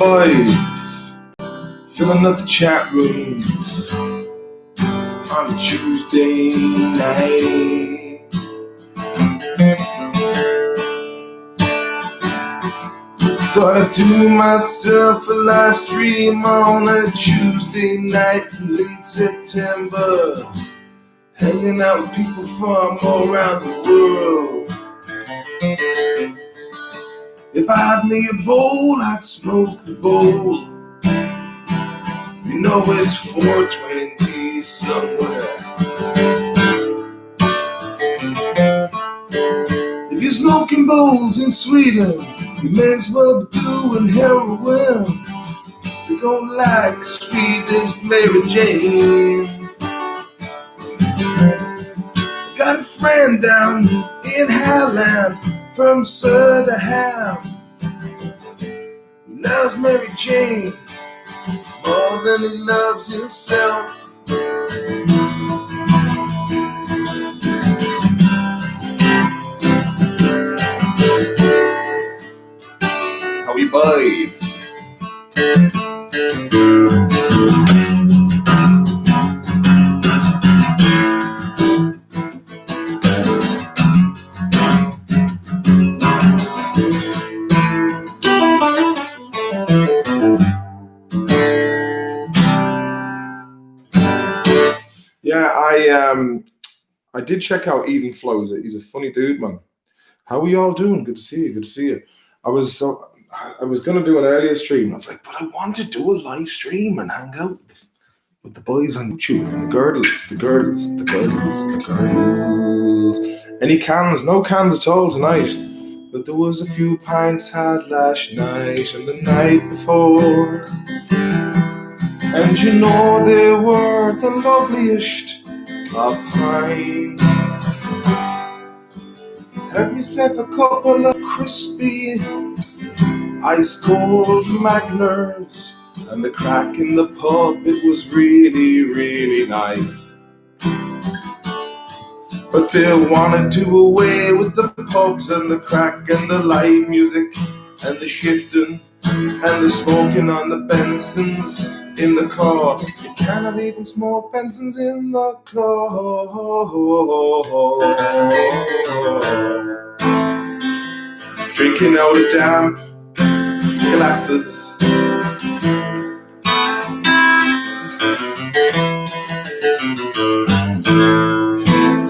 boys, filling up the chat rooms on a Tuesday night. Thought I'd do myself a live stream on a Tuesday night in late September, hanging out with people from all around the world. If I had me a bowl, I'd smoke the bowl. You know it's 420 somewhere. If you're smoking bowls in Sweden, you may as well be doing heroin. You don't like sweetest Mary Jane. Got a friend down in Highland from Sutherham. He loves Mary Jane more than he loves himself. How we boys? I did check out Eden Flows. He's a funny dude, man. How are you all doing? Good to see you. Good to see you. I was going to do an earlier stream. I was like, but I want to do a live stream and hang out with the boys on YouTube and the girls. Any cans? No cans at all tonight. But there was a few pints had last night and the night before. And you know they were the loveliest of pints. Have yourself a couple of crispy, ice-cold Magners, and the crack in the pub, it was really, really nice. But they wanted to away with the pubs and the crack and the live music and the shifting and the smoking on the Bensons in the car. You cannot even smoke Bensons in the club. Drinking out of damp glasses.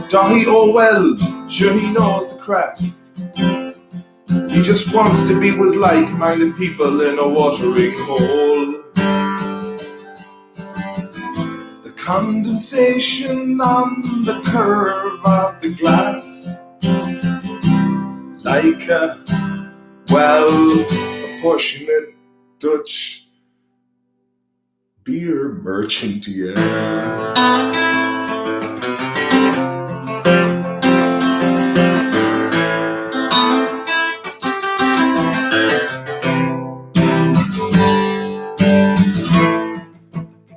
Donny Orwell, sure he knows the crack. He just wants to be with like-minded people in a watering hole. The condensation on the curve of the glass, like a well-apportionate Dutch beer merchant, yeah.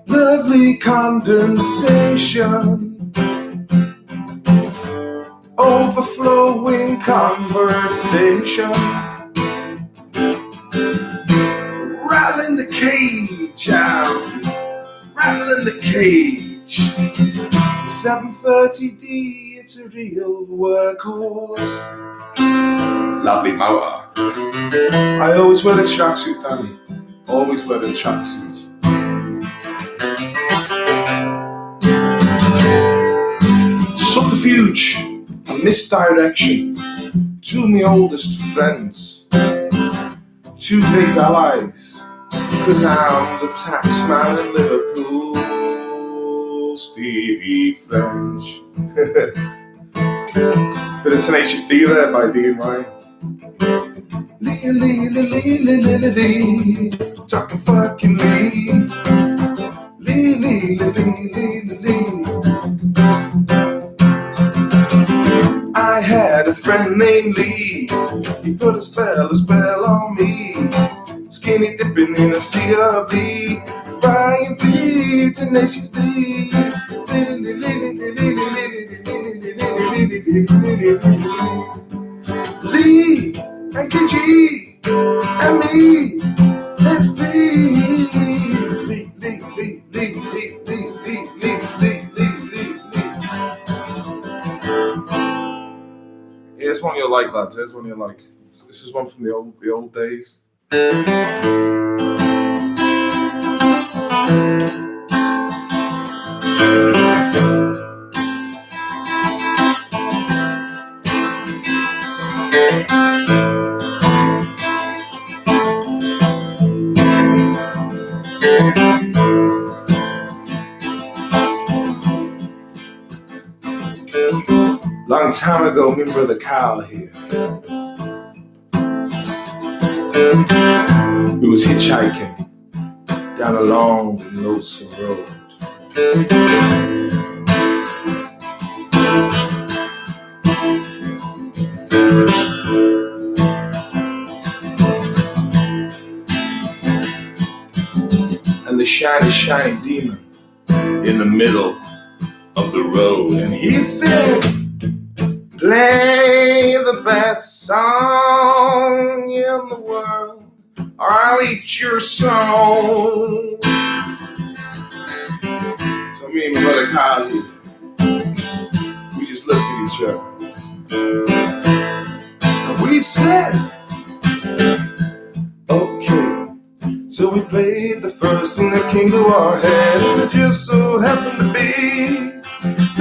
Lovely condensation, overflowing conversation, rattling the cage out, rattling the cage. The 730D, it's a real workhorse. Lovely motor. I always wear the tracksuit, Danny. Always wear the tracksuit. Subterfuge and misdirection. Two of my oldest friends, two great allies, cause I'm the tax man in Liverpool, Stevie French. Bit of Tenacious D there by Dean Ryan. Lee, talking fucking Lee. Lee. I had a friend named Lee. He put a spell on me. Skinny dipping in a sea of Lee. Frying feet, Tenacious D. Lee and KG and me. Let's bands. There's one you like. This is one from the old days. Long time ago, me brother Kyle here. We was hitchhiking down a long and lonesome road. And the shiny demon in the middle of the road. And he said, play the best song in the world, or I'll eat your soul. So me and my brother Kyle here, we just looked at each other. And we said, okay. So we played the first thing that came to our head, and it just so happened to be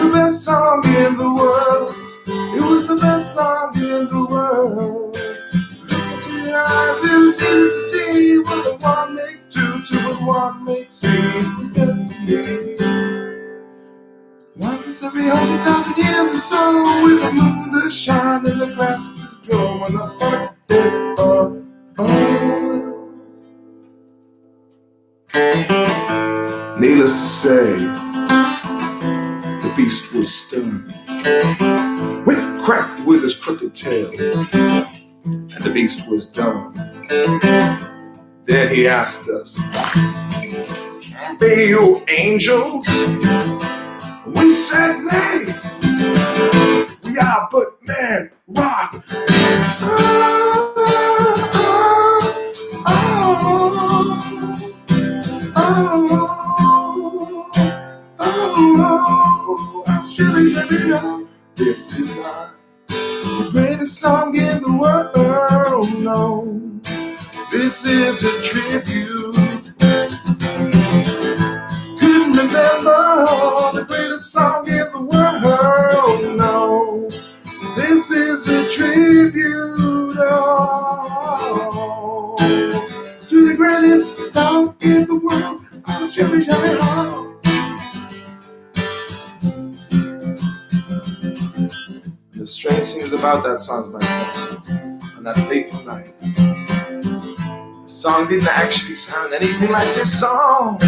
the best song in the world. It was the best song in the world. Look into your eyes, it was easy to see what the one makes two, two and one makes three was destiny. Once every 100,000 years or so, with the moon to shine and the grass to grow, and the fun. Needless to say, the beast was stern. Went crack with his crooked tail, and the beast was done. Then he asked us, be you angels? We said nay, we are but men, rock. This is not the greatest song in the world, no. This is a tribute. Couldn't remember the greatest song in the world, no. This is a tribute, oh, to the greatest song in the world. Oh, shimmy, shimmy, oh. The strange thing is about that song, my friend, on that fateful night. The song didn't actually sound anything like this song.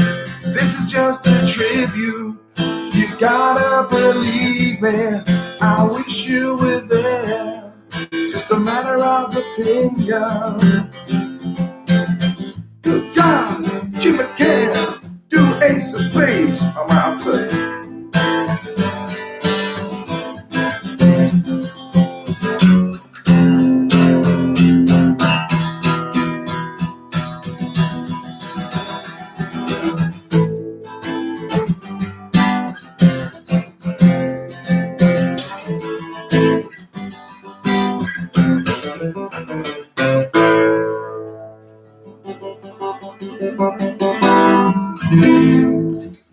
This is just a tribute. You gotta believe me, I wish you were there. Just a matter of opinion. Good God, Jim McCann, do Ace of Spades on my outfit.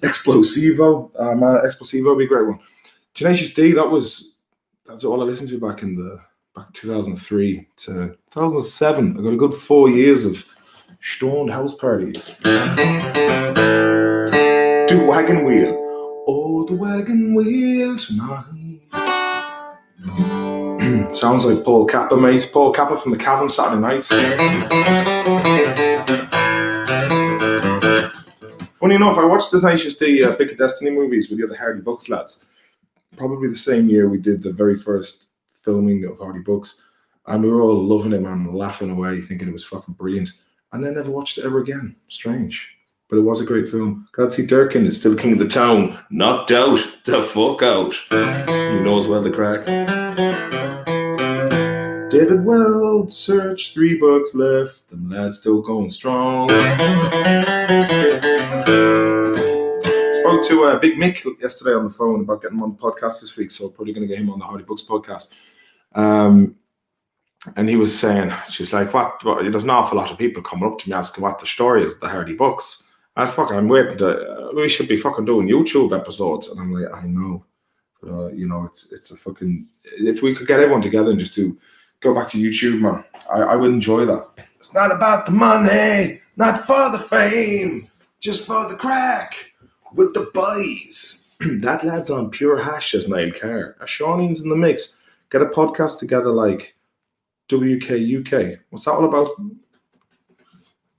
Explosivo, Explosivo would be a great one. Tenacious D, that's all I listened to back 2003 to 2007. I got a good 4 years of stoned house parties. Do wagon wheel, oh the wagon wheel tonight. Sounds like Paul Kappa, mate. Paul Kappa from the Cavern Saturday nights. Funny enough, I watched the Tenacious D Pick of Destiny movies with the other Hardy Bucks lads. Probably the same year we did the very first filming of Hardy Bucks. And we were all loving it, man, laughing away, thinking it was fucking brilliant. And then never watched it ever again. Strange. But it was a great film. Glad to see Durkin is still king of the town. Knocked out the fuck out. He knows well the crack. David Weld, search, $3 left. Them lads still going strong. Spoke to Big Mick yesterday on the phone about getting him on the podcast this week, so probably going to get him on the Hardy Bucks podcast. And he was saying, she's like, what? There's an awful lot of people coming up to me asking what the story is, the Hardy Books. I'm waiting we should be fucking doing YouTube episodes. And I'm like, I know. But, it's a fucking, if we could get everyone together and just go back to YouTube, man, I would enjoy that. It's not about the money, not for the fame, just for the crack with the boys. That lad's on pure hash, as Niall Carr. Shawnee's in the mix. Get a podcast together like WKUK. What's that all about?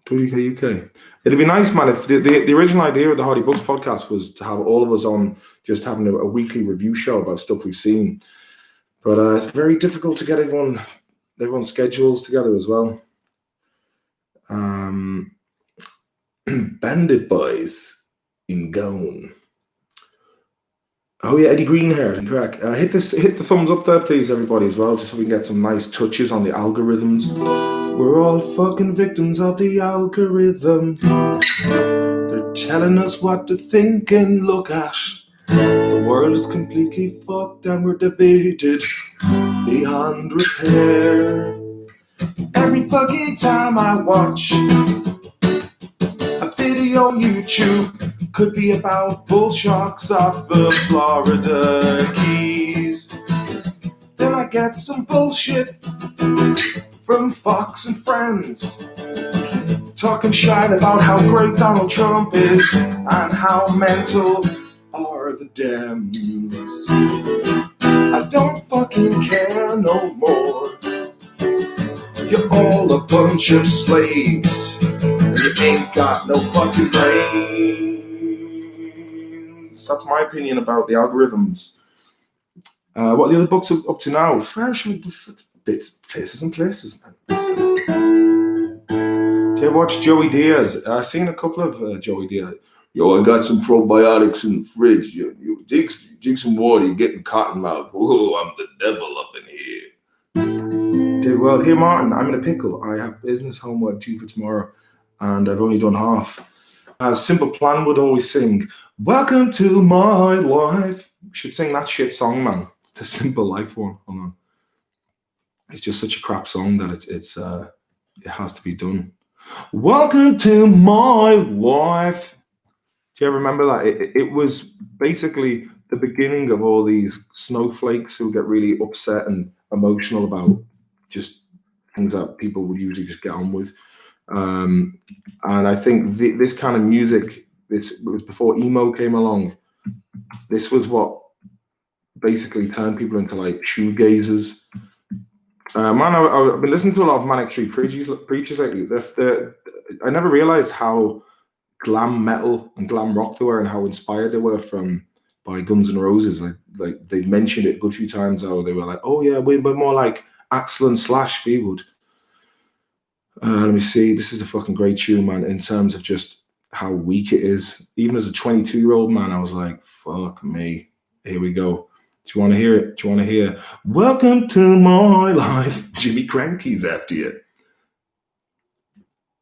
WKUK. It'd be nice, man, if the original idea of the Hardy Books podcast was to have all of us on just having a weekly review show about stuff we've seen. But it's very difficult to get everyone's schedules together as well. Bandit Boys in Gone. Oh yeah, Eddie Greenhair and crack. Hit the thumbs up there, please, everybody, as well, just so we can get some nice touches on the algorithms. We're all fucking victims of the algorithm. They're telling us what to think and look at. The world is completely fucked and we're divided beyond repair. Every fucking time I watch a video on YouTube, could be about bull sharks off the Florida Keys. Then I get some bullshit from Fox and Friends, talking shite about how great Donald Trump is and how mental are the Dems. I don't fucking care no more. You're all a bunch of slaves and you ain't got no fucking brains. That's my opinion about the algorithms. What are the other books up to now? Bits, places and places, man. Do you ever watch Joey Diaz? I've seen a couple of Joey Diaz. Yo, I got some probiotics in the fridge. You drink some water, you're getting cotton mouth. Whoa, I'm the devil up in here. Did well. Here, Martin, I'm in a pickle. I have business homework due for tomorrow, and I've only done half. As Simple Plan would always sing, welcome to my life. You should sing that shit song, man. The Simple Life one. Hold on. It's just such a crap song that it has to be done. Welcome to my life. Do you ever remember that? It was basically the beginning of all these snowflakes who get really upset and emotional about just things that people would usually just get on with. And I think this kind of music, this was before emo came along. This was what basically turned people into like shoegazers. Man, I've been listening to a lot of Manic Street Preachers lately. I never realized how glam metal and glam rock they were and how inspired they were by Guns N' Roses. Like they mentioned it a good few times. How they were like, oh yeah, we're more like Axl and Slash, we would. Let me see. This is a fucking great tune, man, in terms of just how weak it is. Even as a 22-year-old man, I was like, fuck me. Here we go. Do you want to hear it? Do you want to hear Welcome to My Life? Jimmy Cranky's after you.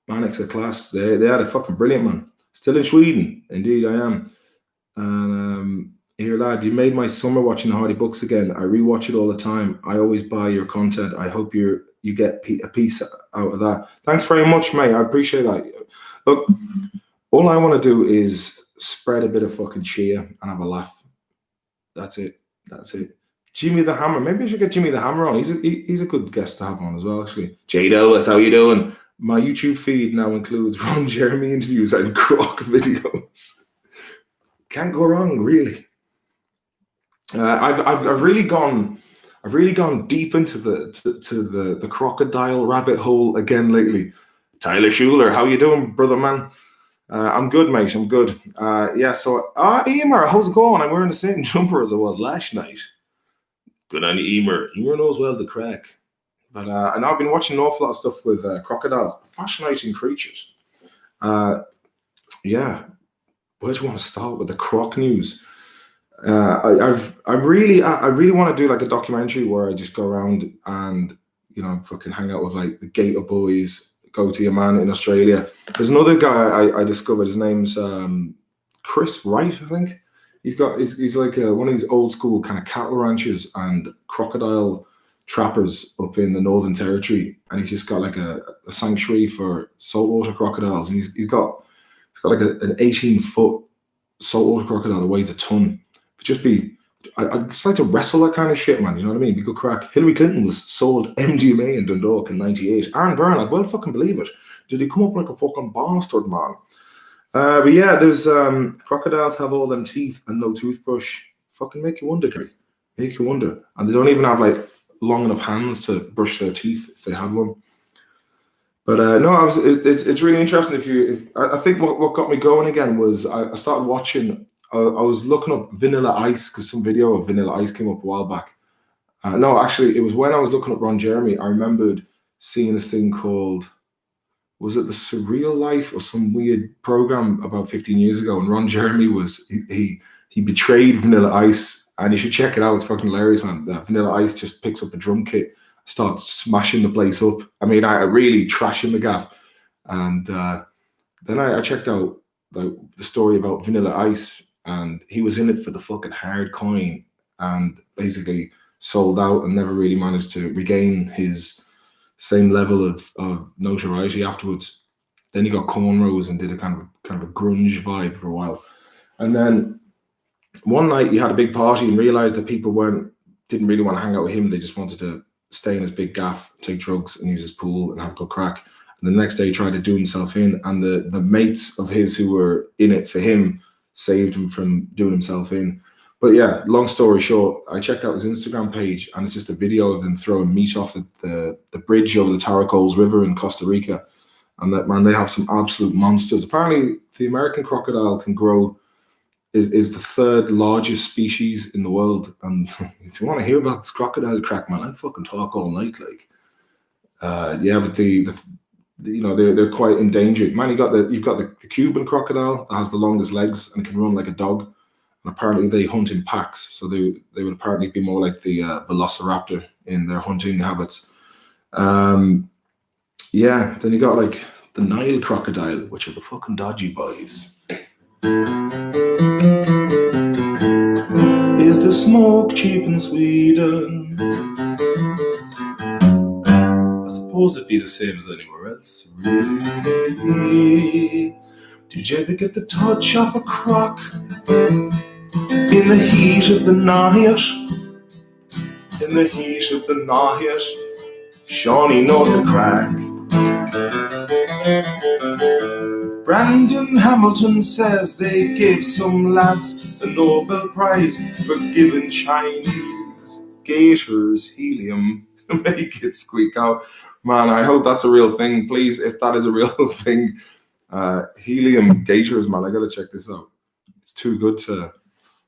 Manic's a class. They had a fucking brilliant, man. Still in Sweden. Indeed, I am. And here, lad, you made my summer watching the Hardy Books again. I rewatch it all the time. I always buy your content. I hope you get a piece out of that. Thanks very much, mate. I appreciate that. Look, all I want to do is spread a bit of fucking cheer and have a laugh. That's it. Jimmy the Hammer. Maybe I should get Jimmy the Hammer on. He's a good guest to have on as well, actually. Jado, that's how you doing? My YouTube feed now includes Ron Jeremy interviews and croc videos. Can't go wrong, really. I've really gone deep into the crocodile rabbit hole again lately. Tyler Schuler, how you doing, brother man? I'm good, mate. I'm good. Yeah. So, Emer, how's it going? I'm wearing the same jumper as I was last night. Good on you, Emer. Emer knows well the crack. But and I've been watching an awful lot of stuff with crocodiles, fascinating creatures. Yeah. Where do you want to start with the croc news? I really want to do like a documentary where I just go around and fucking hang out with like the Gator Boys. Go to your man in Australia. There's another guy I discovered. His name's Chris Wright, I think. He's like one of these old school kind of cattle ranchers and crocodile trappers up in the Northern Territory, and he's just got like a sanctuary for saltwater crocodiles, and he's got like an 18-foot saltwater crocodile that weighs a ton. It'd just be, I'd just like to wrestle that kind of shit, man. You know what I mean? Be good crack. Hillary Clinton was sold MDMA in Dundalk in '98. Aaron Byrne, I well fucking believe it. Did he come up like a fucking bastard, man? But yeah, there's crocodiles have all them teeth and no toothbrush. Fucking make you wonder, Gary. Make you wonder. And they don't even have like long enough hands to brush their teeth if they had one. But no, it's really interesting. I think what got me going again was I started watching. I was looking up Vanilla Ice because some video of Vanilla Ice came up a while back. No, actually, it was when I was looking up Ron Jeremy. I remembered seeing this thing called, was it The Surreal Life or some weird program about 15 years ago? And Ron Jeremy he betrayed Vanilla Ice, and you should check it out. It's fucking hilarious, man. Vanilla Ice just picks up a drum kit, starts smashing the place up. I mean, I really trashing the gaff. And then I checked out the story about Vanilla Ice, and he was in it for the fucking hard coin and basically sold out and never really managed to regain his same level of notoriety afterwards. Then he got cornrows and did a kind of a grunge vibe for a while. And then one night he had a big party and realized that people didn't really want to hang out with him. They just wanted to stay in his big gaff, take drugs and use his pool and have good crack. And the next day he tried to do himself in, and the mates of his who were in it for him saved him from doing himself in. But yeah, long story short, I checked out his Instagram page, and it's just a video of them throwing meat off the bridge over the Taracoles River in Costa Rica. And that, man, they have some absolute monsters. Apparently, the American crocodile can grow, is the third largest species in the world. And if you want to hear about this crocodile crack, man, I fucking talk all night. Like, yeah, but they're quite endangered. Man, you've got the Cuban crocodile that has the longest legs and can run like a dog. And apparently they hunt in packs, so they would apparently be more like the velociraptor in their hunting habits. Yeah, then you got like the Nile crocodile, which are the fucking dodgy boys. Is the smoke cheap in Sweden? I suppose it'd be the same as anywhere else, really. Did you ever get the touch of a croc in the heat of the night? In the heat of the night, Shawnee knows the crack. Brandon Hamilton says they gave some lads the Nobel Prize for giving Chinese gators helium to make it squeak out. Man, I hope that's a real thing. Please, if that is a real thing, helium gators, man, I gotta check this out. It's too good to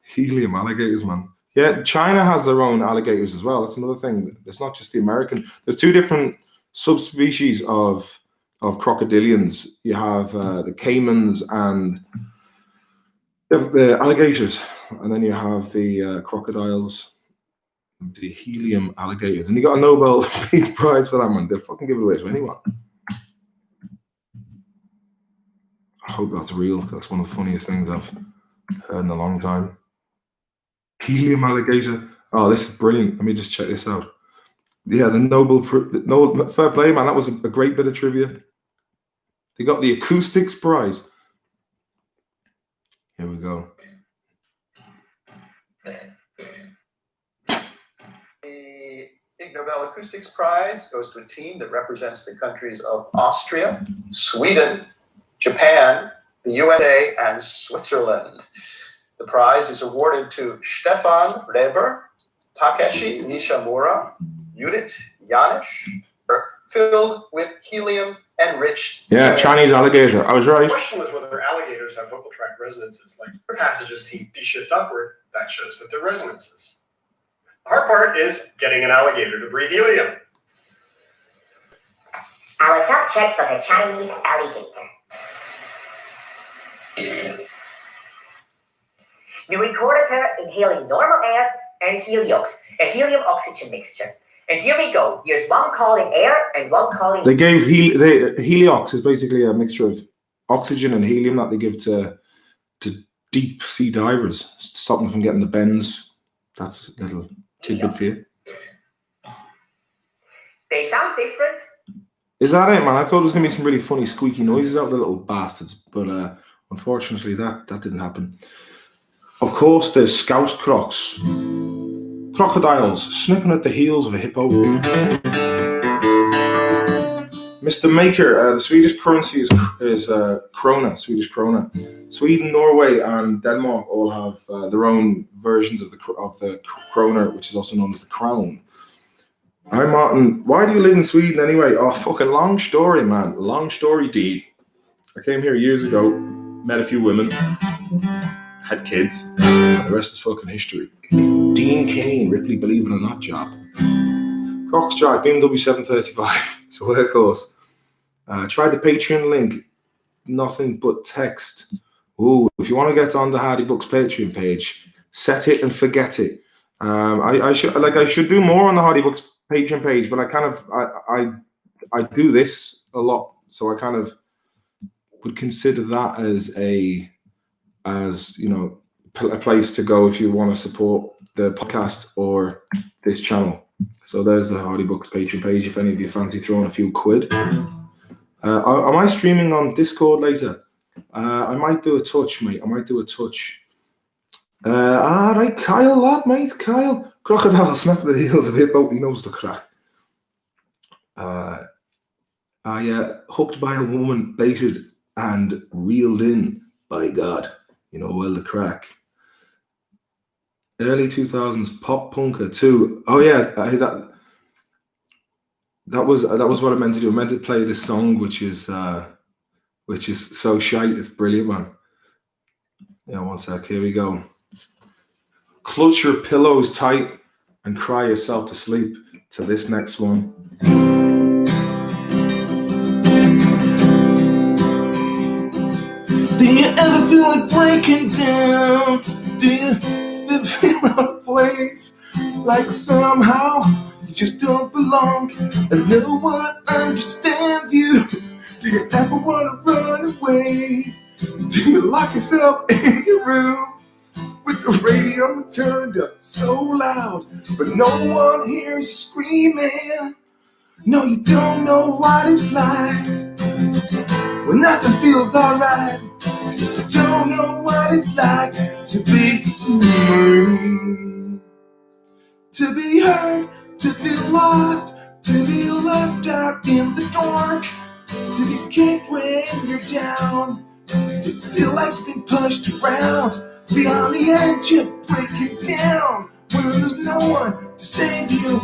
helium alligators, man. Yeah, China has their own alligators as well. That's another thing. It's not just the American. There's two different subspecies of crocodilians. You have the caimans and the alligators, and then you have the crocodiles, the helium alligators. And you got a Nobel Peace Prize for that, man. They'll fucking give it away to anyone. I hope that's real. That's one of the funniest things I've heard in a long time. Helium alligator. Oh, this is brilliant. Let me just check this out. Yeah, the Nobel fair play, man. That was a great bit of trivia. They got the acoustics prize. Here we go. The Ig Nobel Acoustics Prize goes to a team that represents the countries of Austria, Sweden, Japan, the USA, and Switzerland. The prize is awarded to Stefan Reber, Takeshi Nishimura, Judith Janisch, filled with helium-enriched. Yeah, Chinese alligator. I was right. The question was whether alligators have vocal tract resonances. Like their passages seem to shift upward. That shows that they're resonances. The hard part is getting an alligator to breathe helium. Our subject was a Chinese alligator. We recorded her inhaling normal air and heliox, a helium-oxygen mixture. And here we go. Here's one calling air and one calling... They gave heliox is basically a mixture of oxygen and helium that they give to deep sea divers, stop them from getting the bends. That's a little tidbit for you. They sound different. Is that it, man? I thought there was going to be some really funny squeaky noises out of the little bastards, but unfortunately that didn't happen. Of course, there's Scouse crocs. Crocodiles snipping at the heels of a hippo. Mr. Maker, the Swedish currency is krona, Swedish krona. Sweden, Norway, and Denmark all have their own versions of the krona, which is also known as the crown. Hi, Martin. Why do you live in Sweden anyway? Oh, fucking long story, man. Long story, D. I came here years ago, met a few women, had kids, and the rest is fucking history. Dean Kane, Ripley, believe it or not, job. Crocs Drive, BMW 735. It's a workhorse. Tried the Patreon link. Nothing but text. Ooh, if you want to get on the Hardy Books Patreon page, set it and forget it. I should do more on the Hardy Books Patreon page, but I do this a lot, so I kind of would consider that as a place to go if you want to support the podcast or this channel. So there's the Hardy Books Patreon page if any of you fancy throwing a few quid. Am I streaming on Discord later? I might do a touch, mate. I might do a touch. Right, Kyle, lad, mate, Kyle. Crocodile snap at the heels of hippo. He knows the crack. Hooked by a woman, baited and reeled in. By God, you know well the crack. Early 2000s pop punker too. Oh yeah, that was what I meant to do. I meant to play this song, which is so shite. It's brilliant, man. Yeah, one sec. Here we go. Clutch your pillows tight and cry yourself to sleep to this next one. Do you ever feel like breaking down? Do you feel out of place? Like somehow you just don't belong and no one understands you? Do you ever want to run away? Do you lock yourself in your room with the radio turned up so loud, but no one hears you screaming? No, you don't know what it's like when nothing feels alright. You don't know what it's like to be free, to be hurt, to feel lost, to be left out in the dark, to be kicked when you're down, to feel like you've been pushed around, be on the edge of breaking down when there's no one to save you.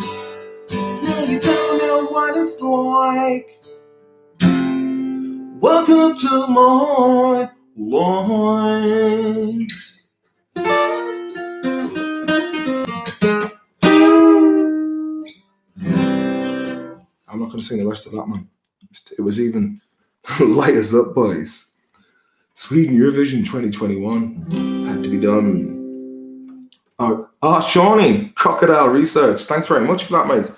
No, you don't know what it's like. Welcome to my life. I'm not going to sing the rest of that, man. It was even light us up, boys. Sweden Eurovision 2021 had to be done. Shawnee, Crocodile Research. Thanks very much for that, mate.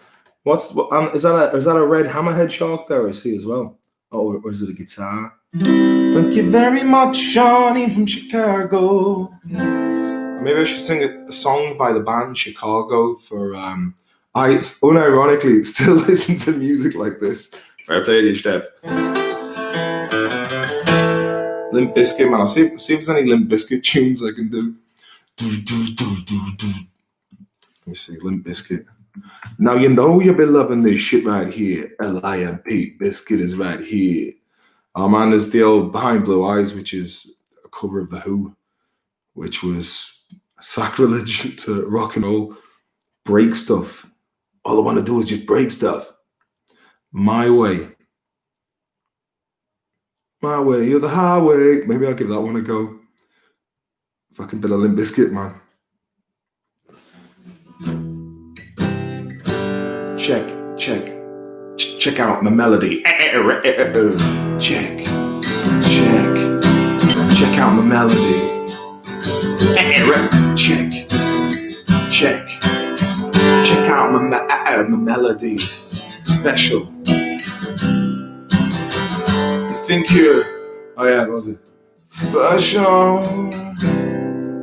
Is that a red hammerhead shark there I see as well? Or is it a guitar? Thank you very much, Shawnee from Chicago. Maybe I should sing a song by the band Chicago for I unironically still listen to music like this. Fair play to you, Steph. Limp Bizkit, man. I'll see if there's any Limp Bizkit tunes I can do. Let me see, Limp Bizkit. Now you know you'll be loving this shit right here. L.I.M.P. Bizkit is right here. Oh man, there's the old Behind Blue Eyes, which is a cover of The Who, which was sacrilege to rock and roll. Break stuff. All I want to do is just break stuff. My way. My way, you're the highway. Maybe I'll give that one a go. Fucking bit of Limp Bizkit, man. Check out my melody. Check out my melody. Check out my melody. Special. You think you're, what was it? Special.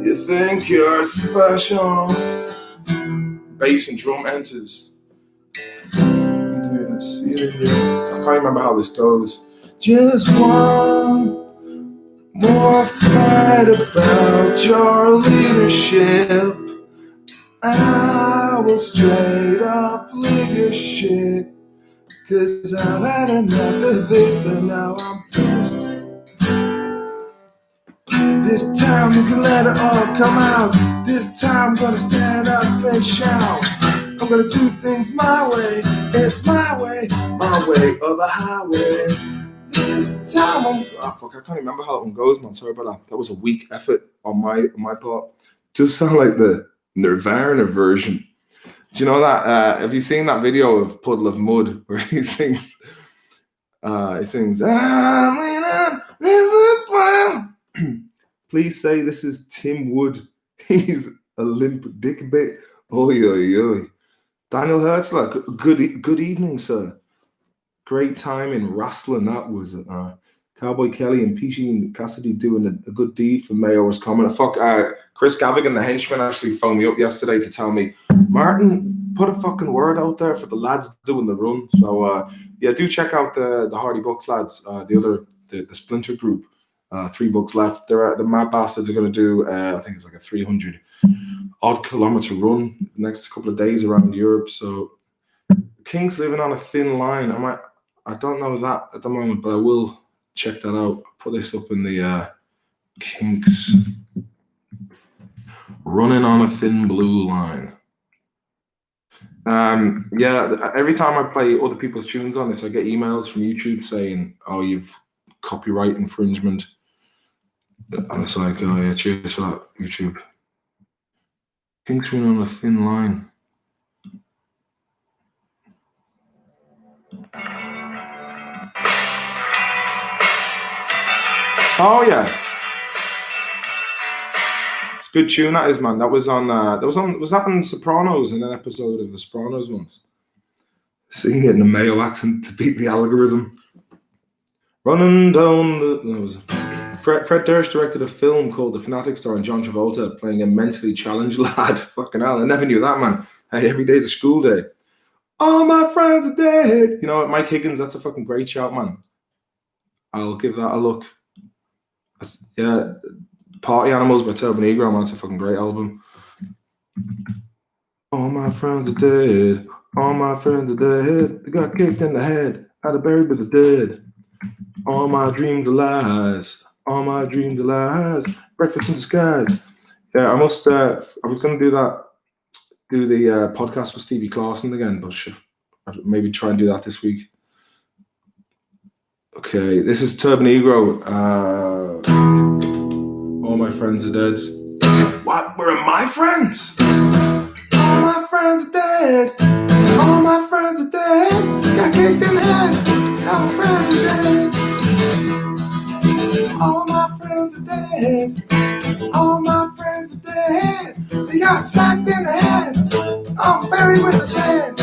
You think you're special. Bass and drum enters. You do see it in you. I can't remember how this goes. Just one more fight about your leadership, and I will straight up leave your shit. 'Cause I've had enough of this and now I'm pissed. This time we can let it all come out. This time I'm gonna stand up and shout. I'm gonna do things my way. It's my way or the highway. This time I can't remember how that one goes, man. Sorry about that. That was a weak effort on my part. Does sound like the Nirvana version. Do you know that? Have you seen that video of Puddle of Mud where he sings? Please say this is Tim Wood. He's a limp dick bit. Oi, oi, oi. Daniel Hertzler, good evening, sir. Great time in wrestling. That was Cowboy Kelly and Peachy Cassidy doing a good deed for Mayo's comment. Chris Gavigan, the henchman, actually phoned me up yesterday to tell me, Martin, put a fucking word out there for the lads doing the run. So yeah, do check out the Hardy Bucks lads, the Splinter group. 3 books left. The mad bastards are going to do, I think it's like a 300 odd kilometer run the next couple of days around Europe. So King's living on a thin line. I don't know that at the moment, but I will check that out. I'll put this up in the Kinks running on a thin blue line. Yeah, every time I play other people's tunes on this, I get emails from YouTube saying, "Oh, you've copyright infringement." And it's like, oh yeah, cheers for that, YouTube. Kinks running on a thin line. Oh yeah, it's a good tune that is, man. That was on. Was that on Sopranos in an episode of the Sopranos once? Singing it in a Mayo accent to beat the algorithm. Running down the. Fred Durst directed a film called The Fanatic starring John Travolta playing a mentally challenged lad. Fucking hell, I never knew that, man. Hey, every day's a school day. All my friends are dead. You know what, Mike Higgins, that's a fucking great shout, man. I'll give that a look. Yeah, Party Animals by Turbo Negro, man, that's a fucking great album. All my friends are dead. All my friends are dead. They got kicked in the head. Had to bury with the dead. All my dreams are lies. All my dreams are lies. Breakfast in disguise. Yeah, I was going to do the podcast with Stevie Clarkson again, but I'll maybe try and do that this week. Okay, this is Turbo Negro. All my friends are dead. What? Where are my friends? All my friends are dead. All my friends are dead. Got kicked in the head. Now my friends are dead. All my friends are dead. All my friends are dead. They got smacked in the head. I'm buried with the dead.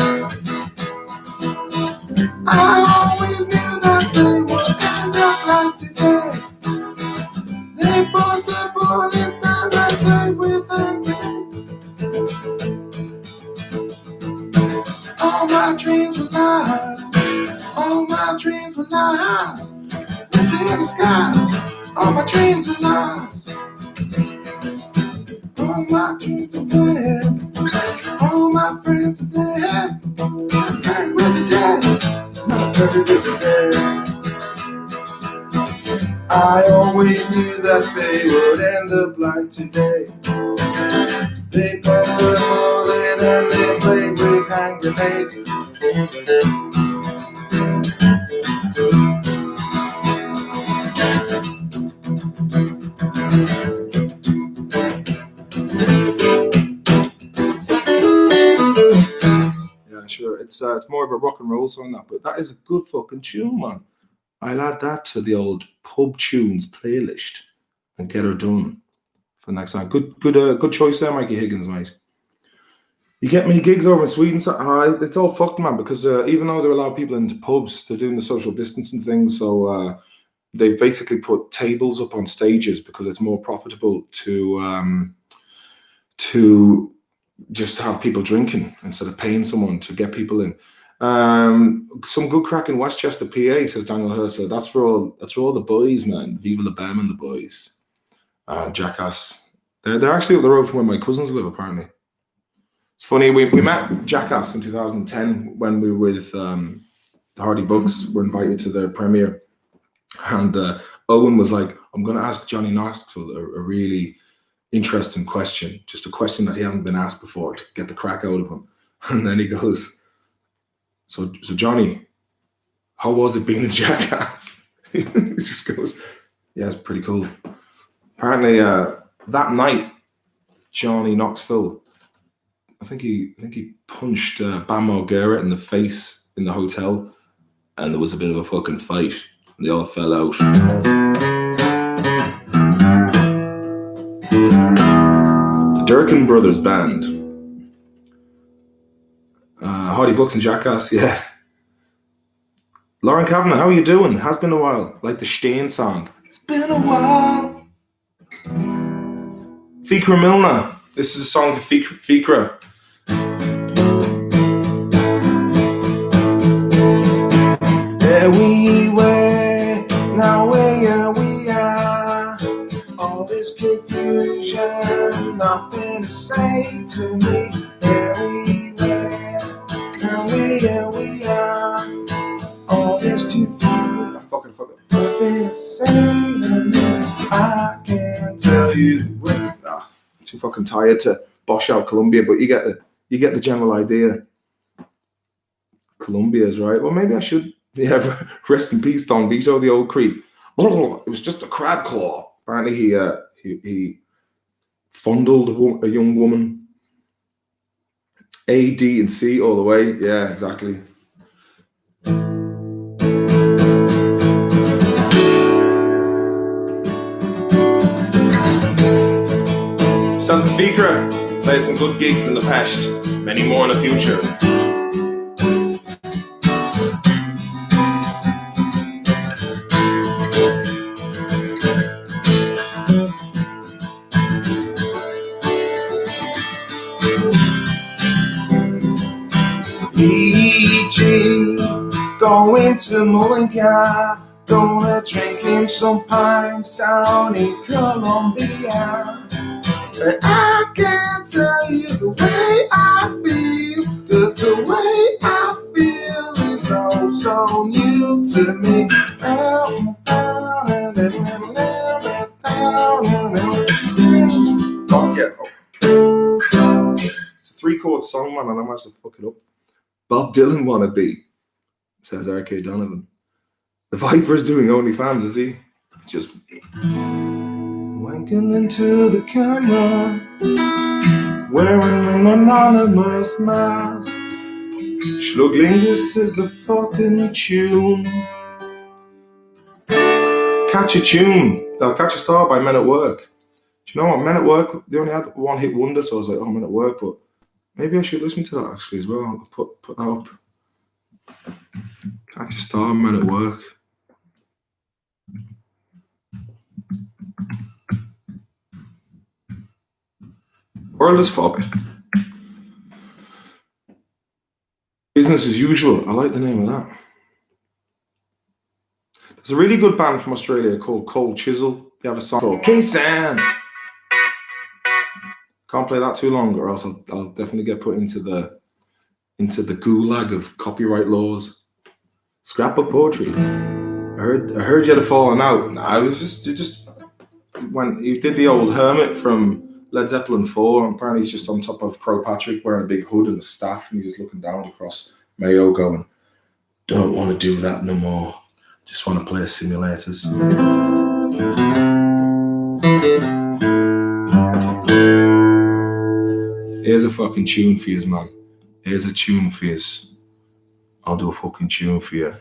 I always knew that they would end up like today. They put the bullets and I played with a grenade. All my dreams were lies. All my dreams were lies. In the skies, all my dreams are lies. All my dreams are dead. All my friends are dead. I'm buried with the dead. Not buried with the dead. I always knew that they would end up like today. They pumped the bullet and they played with hand grenades. Sure, it's more of a rock and roll song, that, but that is a good fucking tune, man. I'll add that to the old pub tunes playlist and get her done for next time. Good choice there, Mikey Higgins, mate. You get many gigs over in Sweden, so it's all fucked, man, because even though they allow people into pubs, they're doing the social distancing thing, so they've basically put tables up on stages because it's more profitable to just have people drinking instead of paying someone to get people in. Some good crack in Westchester, PA, says Daniel Herser. That's where all the boys, man. Viva La Bam and the boys. Jackass. They're actually up the road from where my cousins live, apparently. It's funny, we met Jackass in 2010 when we were with the Hardy Bucks. Were invited to their premiere. And Owen was like, I'm going to ask Johnny Knoxville a really interesting question, just a question that he hasn't been asked before to get the crack out of him. And then he goes, so Johnny, how was it being a Jackass? He just goes, yeah, it's pretty cool. Apparently, that night, Johnny Knoxville, I think he punched Bam Margera in the face in the hotel, and there was a bit of a fucking fight. And they all fell out. The Durkin Brothers Band. Hardy Bucks and Jackass, yeah. Lauren Kavanagh, how are you doing? It has been a while. Like the Stain song. It's been a while. Fikra Milner. This is a song for Fikra. There we were, now where we are. All this confusion, nothing to say to me. There we were, now where we are. All this confusion, nothing to say to me. I can't tell you when. I'm too fucking tired to bosh out Columbia, but you get the general idea. Columbia's right. Well, maybe I should. Yeah, rest in peace, Don Vito, the old creep. It was just a crab claw. Apparently, he fondled a young woman. A, D, and C all the way. Yeah, exactly. Santa Fikra played some good gigs in the past, many more in the future. PG, going to Mullingar, gonna drink him some pints down in Colombia. And I can't tell you the way I feel, 'cause the way I feel is oh so new to me. Fuck yeah. It's a 3-chord song, man, and I might have to fuck it up. Bob Dylan wannabe, says R.K. Donovan. The Viper's doing OnlyFans, is he? It's just wanking into the camera, wearing an anonymous mask. Schluglingus is a fucking tune. Catch a Tune. They'll Catch a Star by Men at Work. Do you know what? Men at Work, they only had one hit wonder, so I was like, oh, Men at Work, but maybe I should listen to that actually as well. I'll put that up. Catch a Star, Men at Work. World is fucked. Business as Usual. I like the name of that. There's a really good band from Australia called Cold Chisel. They have a song called K-San. Can't play that too long, or else I'll definitely get put into the gulag of copyright laws. Scrapbook poetry. I heard you had fallen out. Nah, it was just when you did the old hermit from Led Zeppelin 4, and apparently he's just on top of Crow Patrick wearing a big hood and a staff, and he's just looking down across Mayo going, don't want to do that no more. Just want to play simulators. Here's a fucking tune for you, man. Here's a tune for you. I'll do a fucking tune for you.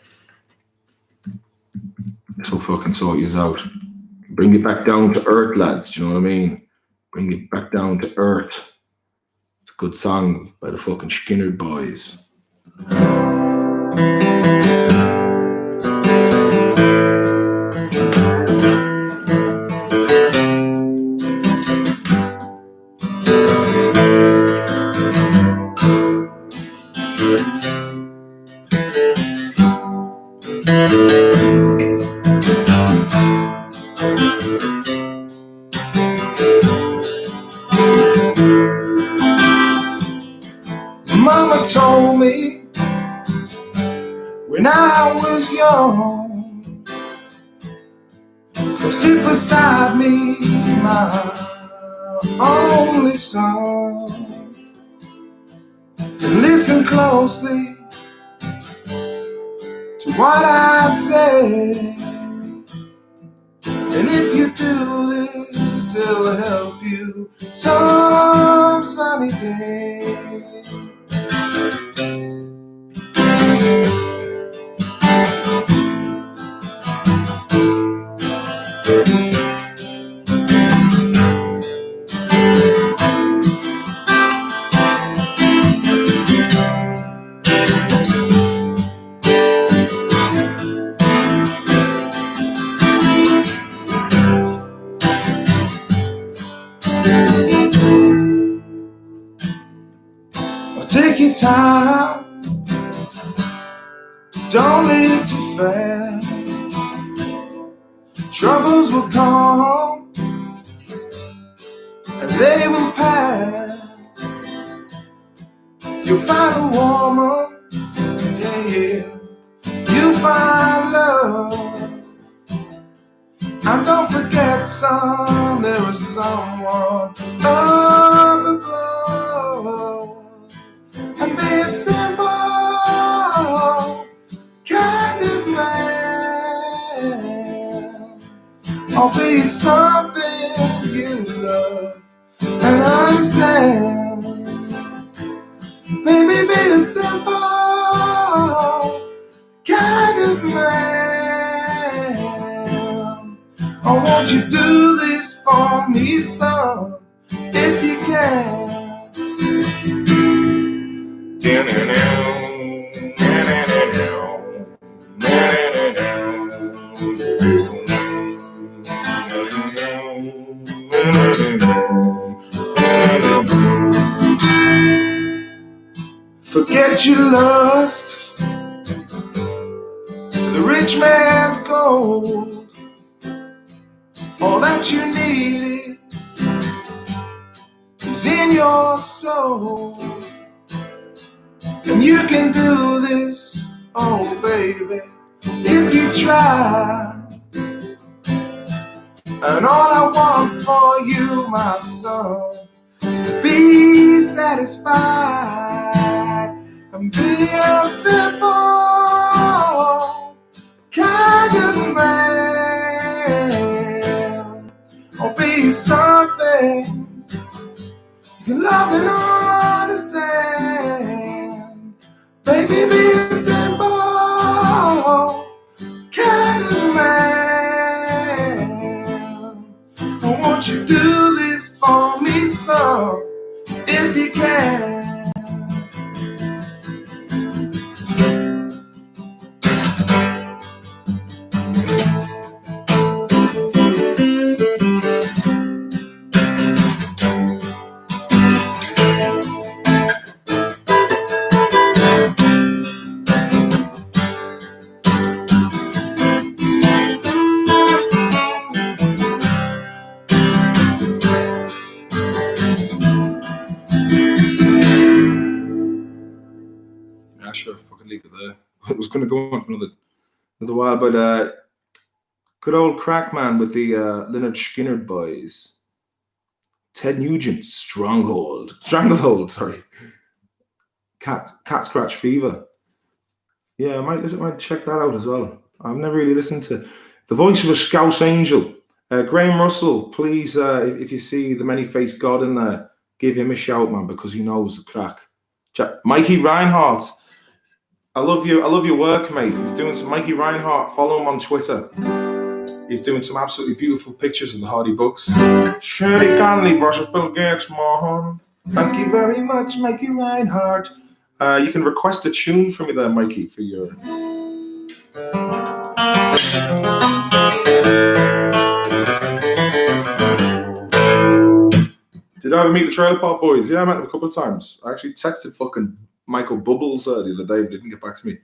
This'll fucking sort you out. Bring it back down to earth, lads. Do you know what I mean? Bring it back down to earth. It's a good song by the fucking Skinner Boys. Mama told me when I was young, come sit beside me, my only son, and listen closely to what I say. And if you do this, it'll help you some sunny day. Take your time, don't live too fast. Troubles will come and they will pass. You'll find a woman, yeah, yeah. You'll find love. And don't forget, son, there is someone up above. And be a simple kind of man, or be something you love and understand. Maybe be a simple kind of man. Oh, won't you do this for me, son, if you can? Forget your lust for the rich man's gold. All that you need is in your soul. And you can do this, oh baby, if you try. And all I want for you, my son, is to be satisfied and be a simple kind of man, or be something you can love and understand. Baby, be a simple kind of man. Won't you do this for me, son, if you can? Sure, fucking leave it there. I was going to go on for another while, but good old crack man with the Lynyrd Skynyrd boys. Ted Nugent, Stranglehold, sorry. Cat Scratch Fever. Yeah, I might check that out as well. I've never really listened to The Voice of a Scouse Angel. Graham Russell, please, if you see the many-faced God in there, give him a shout, man, because he knows the crack. Mikey Reinhardt. I love your work, mate. He's doing some Mikey Reinhardt. Follow him on Twitter. He's doing some absolutely beautiful pictures of the Hardy Books. Shirley Conley versus Bill Gates, man. Thank you very much, Mikey Reinhardt. You can request a tune for me there, Mikey, for your... Did I ever meet the Trailer Park Boys? Yeah, I met them a couple of times. I actually texted fucking Michael Bubbles the other day, but didn't get back to me.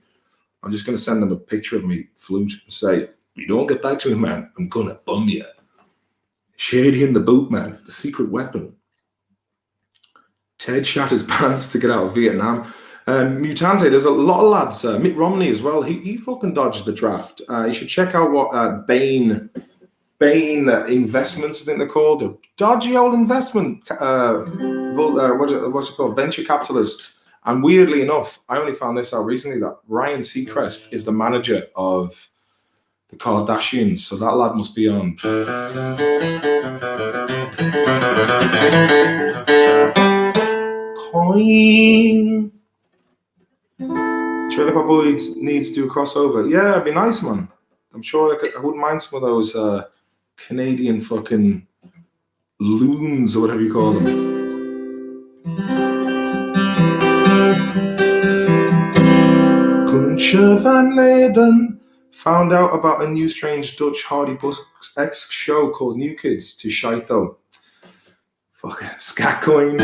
I'm just going to send them a picture of me flute and say, You don't get back to me, man, I'm gonna bum you. Shady in the boot, man. The secret weapon. Ted shat his pants to get out of Vietnam. Mutante, there's a lot of lads. Mitt Romney as well. He fucking dodged the draft. You should check out what Bain Investments, I think they're called. A dodgy old investment. What's it called? Venture capitalists. And weirdly enough, I only found this out recently that Ryan Seacrest is the manager of the Kardashians. So that lad must be on. Coin. Trailer Park Boys needs to do a crossover. Yeah, it'd be nice, man. I'm sure I wouldn't mind some of those Canadian fucking loons or whatever you call them. Gunther van Leyden found out about a new strange Dutch Hardy Bucks-esque show called New Kids to shite though. Fucking scat coin.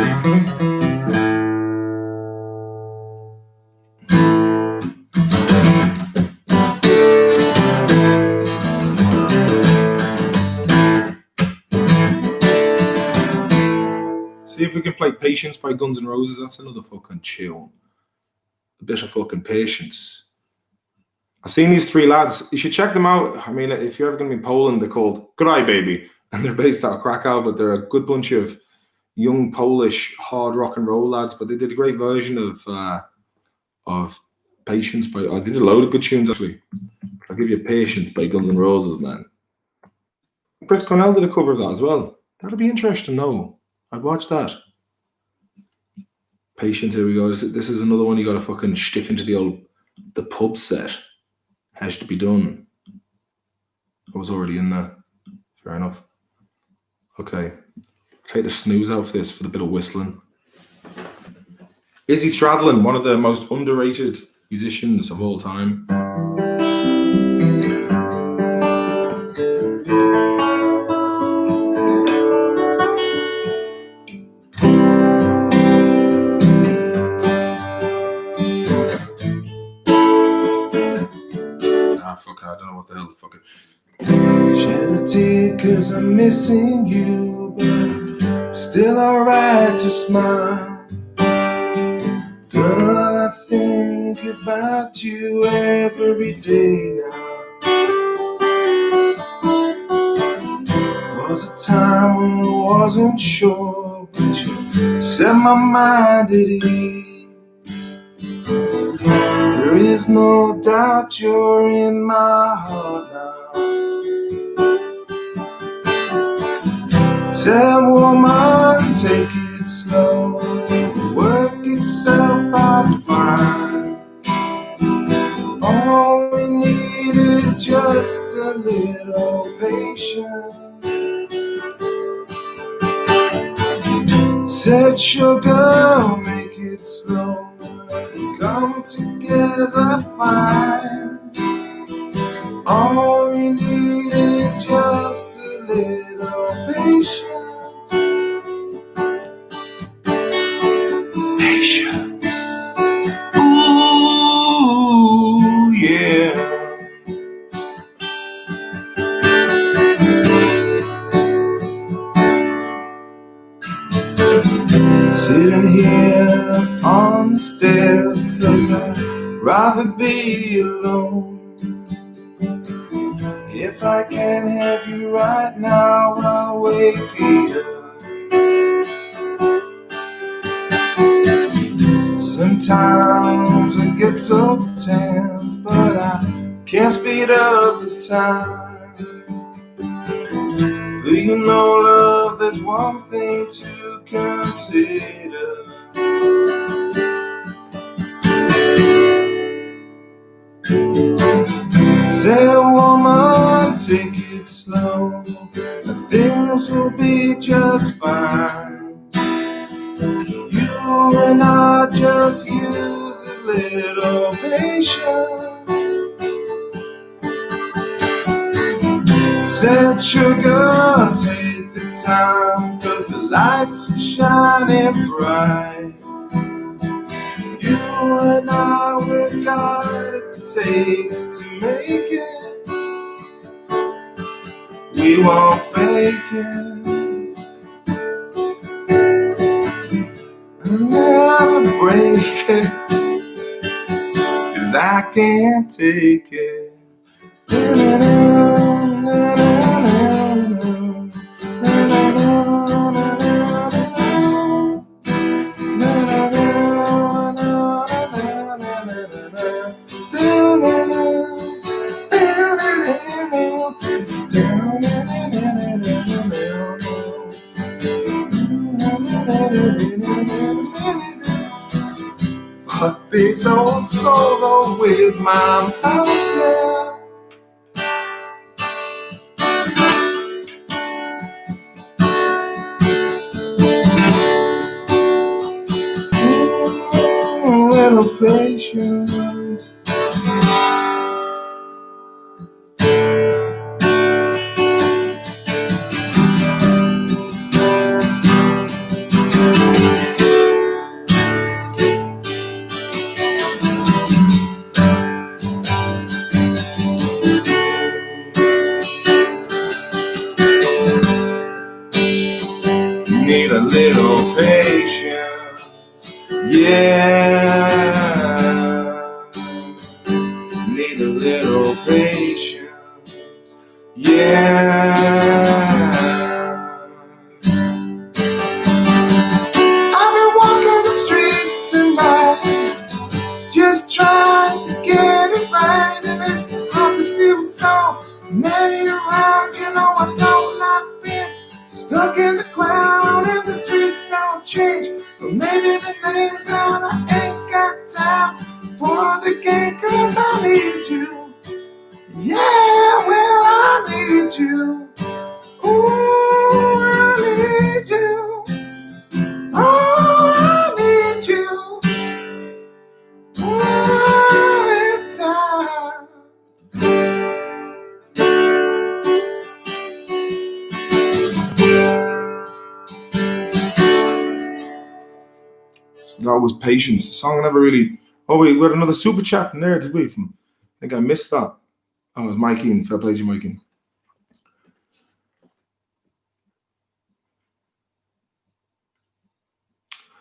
See if we can play Patience by Guns N' Roses. That's another fucking tune. A bit of fucking patience. I've seen these three lads. You should check them out. I mean, if you're ever going to be in Poland, they're called Cry Baby. And they're based out of Krakow, but they're a good bunch of young Polish hard rock and roll lads. But they did a great version of Patience. They did a load of good tunes, actually. I'll give you Patience by Guns N' Roses, man. Chris Cornell did a cover of that as well. That'd be interesting to know. I'd watch that. Patience, here we go. This is another one you got to fucking stick into the pub set. Has to be done. I was already in there. Fair enough. Okay. Take the snooze out for this for the bit of whistling. Izzy Stradlin, one of the most underrated musicians of all time. I don't know what the hell the fuck it. Shed a tear cause I'm missing you, but still alright to smile. Girl, I think about you every day now. Was a time when I wasn't sure, but you set my mind at ease. There is no doubt you're in my heart now. Say, woman, take it slow. It'll work itself out fine. All we need is just a little patience. Said, sugar, make it slow. Come together fine. All we need is just a little patience. Patience. Ooh, yeah. Sitting here on the stairs, cause I'd rather be alone. If I can't have you right now, I'll wait, dear. Sometimes I get so tense, but I can't speed up the time. But you know, love, there's one thing to consider. Say, woman, take it slow. Things will be just fine. You and I just use a little patience. Said, sugar, take the time, cause the lights are shining bright. You and I, we've got it takes to make it. we won't fake it. I'll never break it, 'cause I can't take it. Fuck this old solo with my mouth, yeah. Little patience. Need a little patience, yeah. Need a little patience, yeah. I've been walking the streets tonight, just trying to get it right, and it's hard to see with so many around. You know I don't like being stuck in the ground, and the streets don't change, but maybe the names, and I ain't got time for the game, 'cause I need you. Yeah, well, I need you. Ooh, I need you. Oh, I need you. Oh, it's time. That was Patience. The song I never really. Oh, we had another super chat in there, did we? I think I missed that. Oh, it was Mike Ian. Fair play to you, Mike Ian.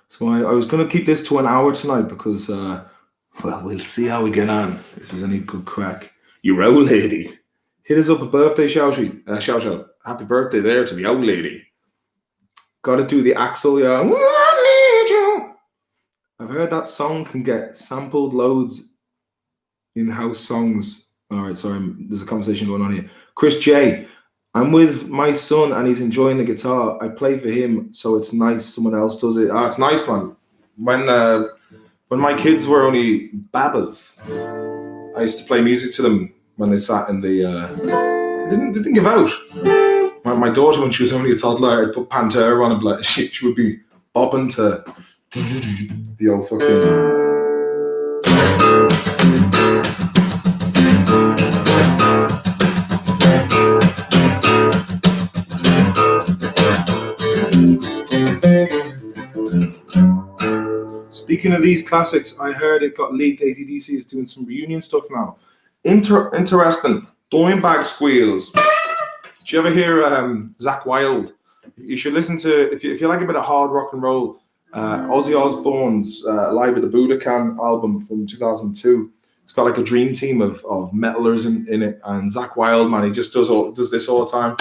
So I was going to keep this to an hour tonight because, well, we'll see how we get on. If there's any good crack. You old lady. Hit us up a birthday shout out. Happy birthday there to the old lady. Got to do the Axel, yeah. I need you. I've heard that song can get sampled loads in house songs. All right, sorry, there's a conversation going on here. Chris J, I'm with my son and he's enjoying the guitar. I play for him, so it's nice someone else does it. It's nice, man. When my kids were only babbas, I used to play music to them when they sat in the. They didn't give out. My daughter, when she was only a toddler, I'd put Pantera on and like she would be bopping to the old fucking. Speaking of these classics, I heard it got leaked. AC/DC is doing some reunion stuff now. Interesting. Dimebag Squeals. Did you ever hear Zakk Wylde? You should listen to, if you like a bit of hard rock and roll, Ozzy Osbourne's Live at the Budokan album from 2002. It's got like a dream team of metalers in it. And Zakk Wylde, man, he just does this all the time.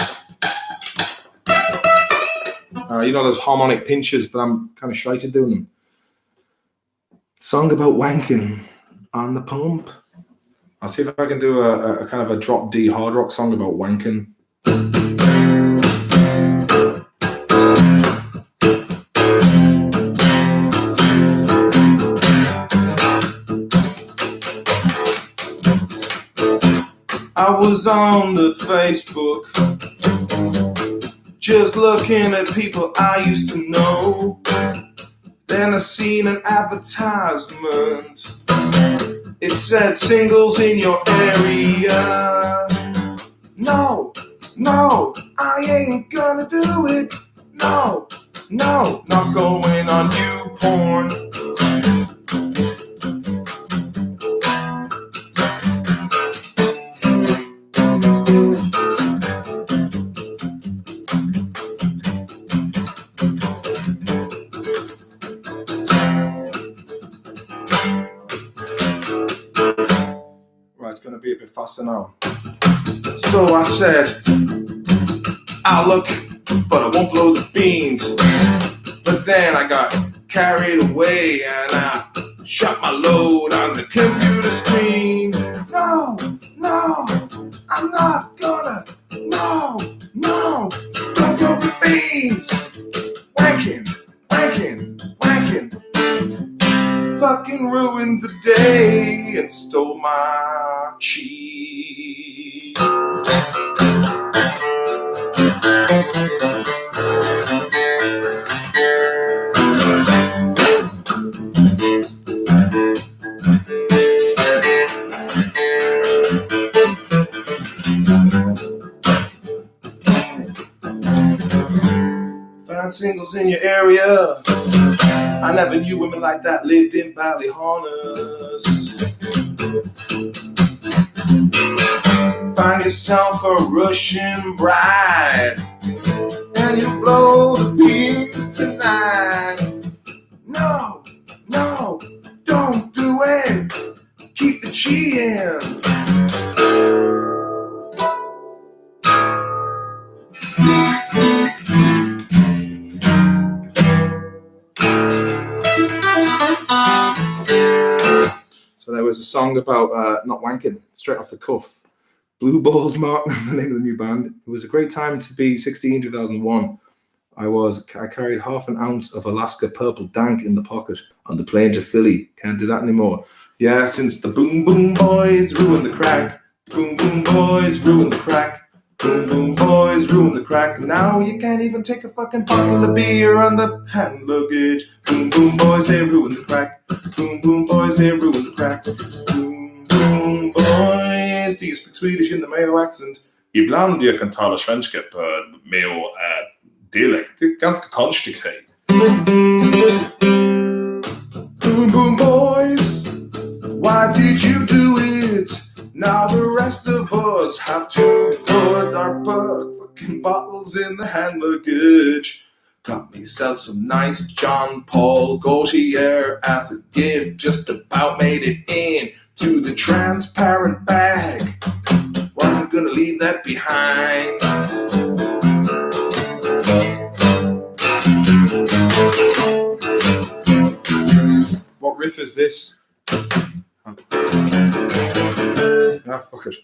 You know, there's harmonic pinches, but I'm kind of shy to doing them. Song about wanking on the pump. I'll see if I can do a kind of a drop D hard rock song about wanking. I was on the Facebook, just looking at people I used to know. Then I seen an advertisement. It said singles in your area. No, I ain't gonna do it. No, not going on YouPorn. be a bit faster now. So I said, I'll look, but I won't blow the beans. But then I got carried away and I shot my load on the computer screen. No, I'm not gonna. No, don't blow the beans. Wanking. Fucking ruined the day and stole my cheese. Find singles in your area. I never knew women like that lived in Ballyhonus. Find yourself a Russian bride and you blow the beans tonight. No, don't do it. Keep the cheating. So there was a song about not wanking, straight off the cuff. Blue Balls Martin, the name of the new band. It was a great time to be 16 in 2001. I carried half an ounce of Alaska purple dank in the pocket on the plane to Philly. Can't do that anymore. Yeah, since the Boom Boom Boys ruined the crack. Boom Boom Boys ruined the crack. Boom Boom Boys ruined the crack. Now you can't even take a fucking bottle of beer on the hand luggage. Boom Boom Boys, they ruined the crack. Boom Boom Boys, they ruined the crack. Boom Boom Boys. Do you speak Swedish in the Mayo accent? Ibland jag kan tala svenska på Mayo dialekt. Det är ganska konstigt, hej. Boom Boom Boys, why did you do it? Now the rest of us have to put our fucking bottles in the hand luggage. Got myself some nice John Paul Gaultier as a gift. Just about made it in to the transparent bag. Wasn't gonna leave that behind. What riff is this? Ah, fuck it.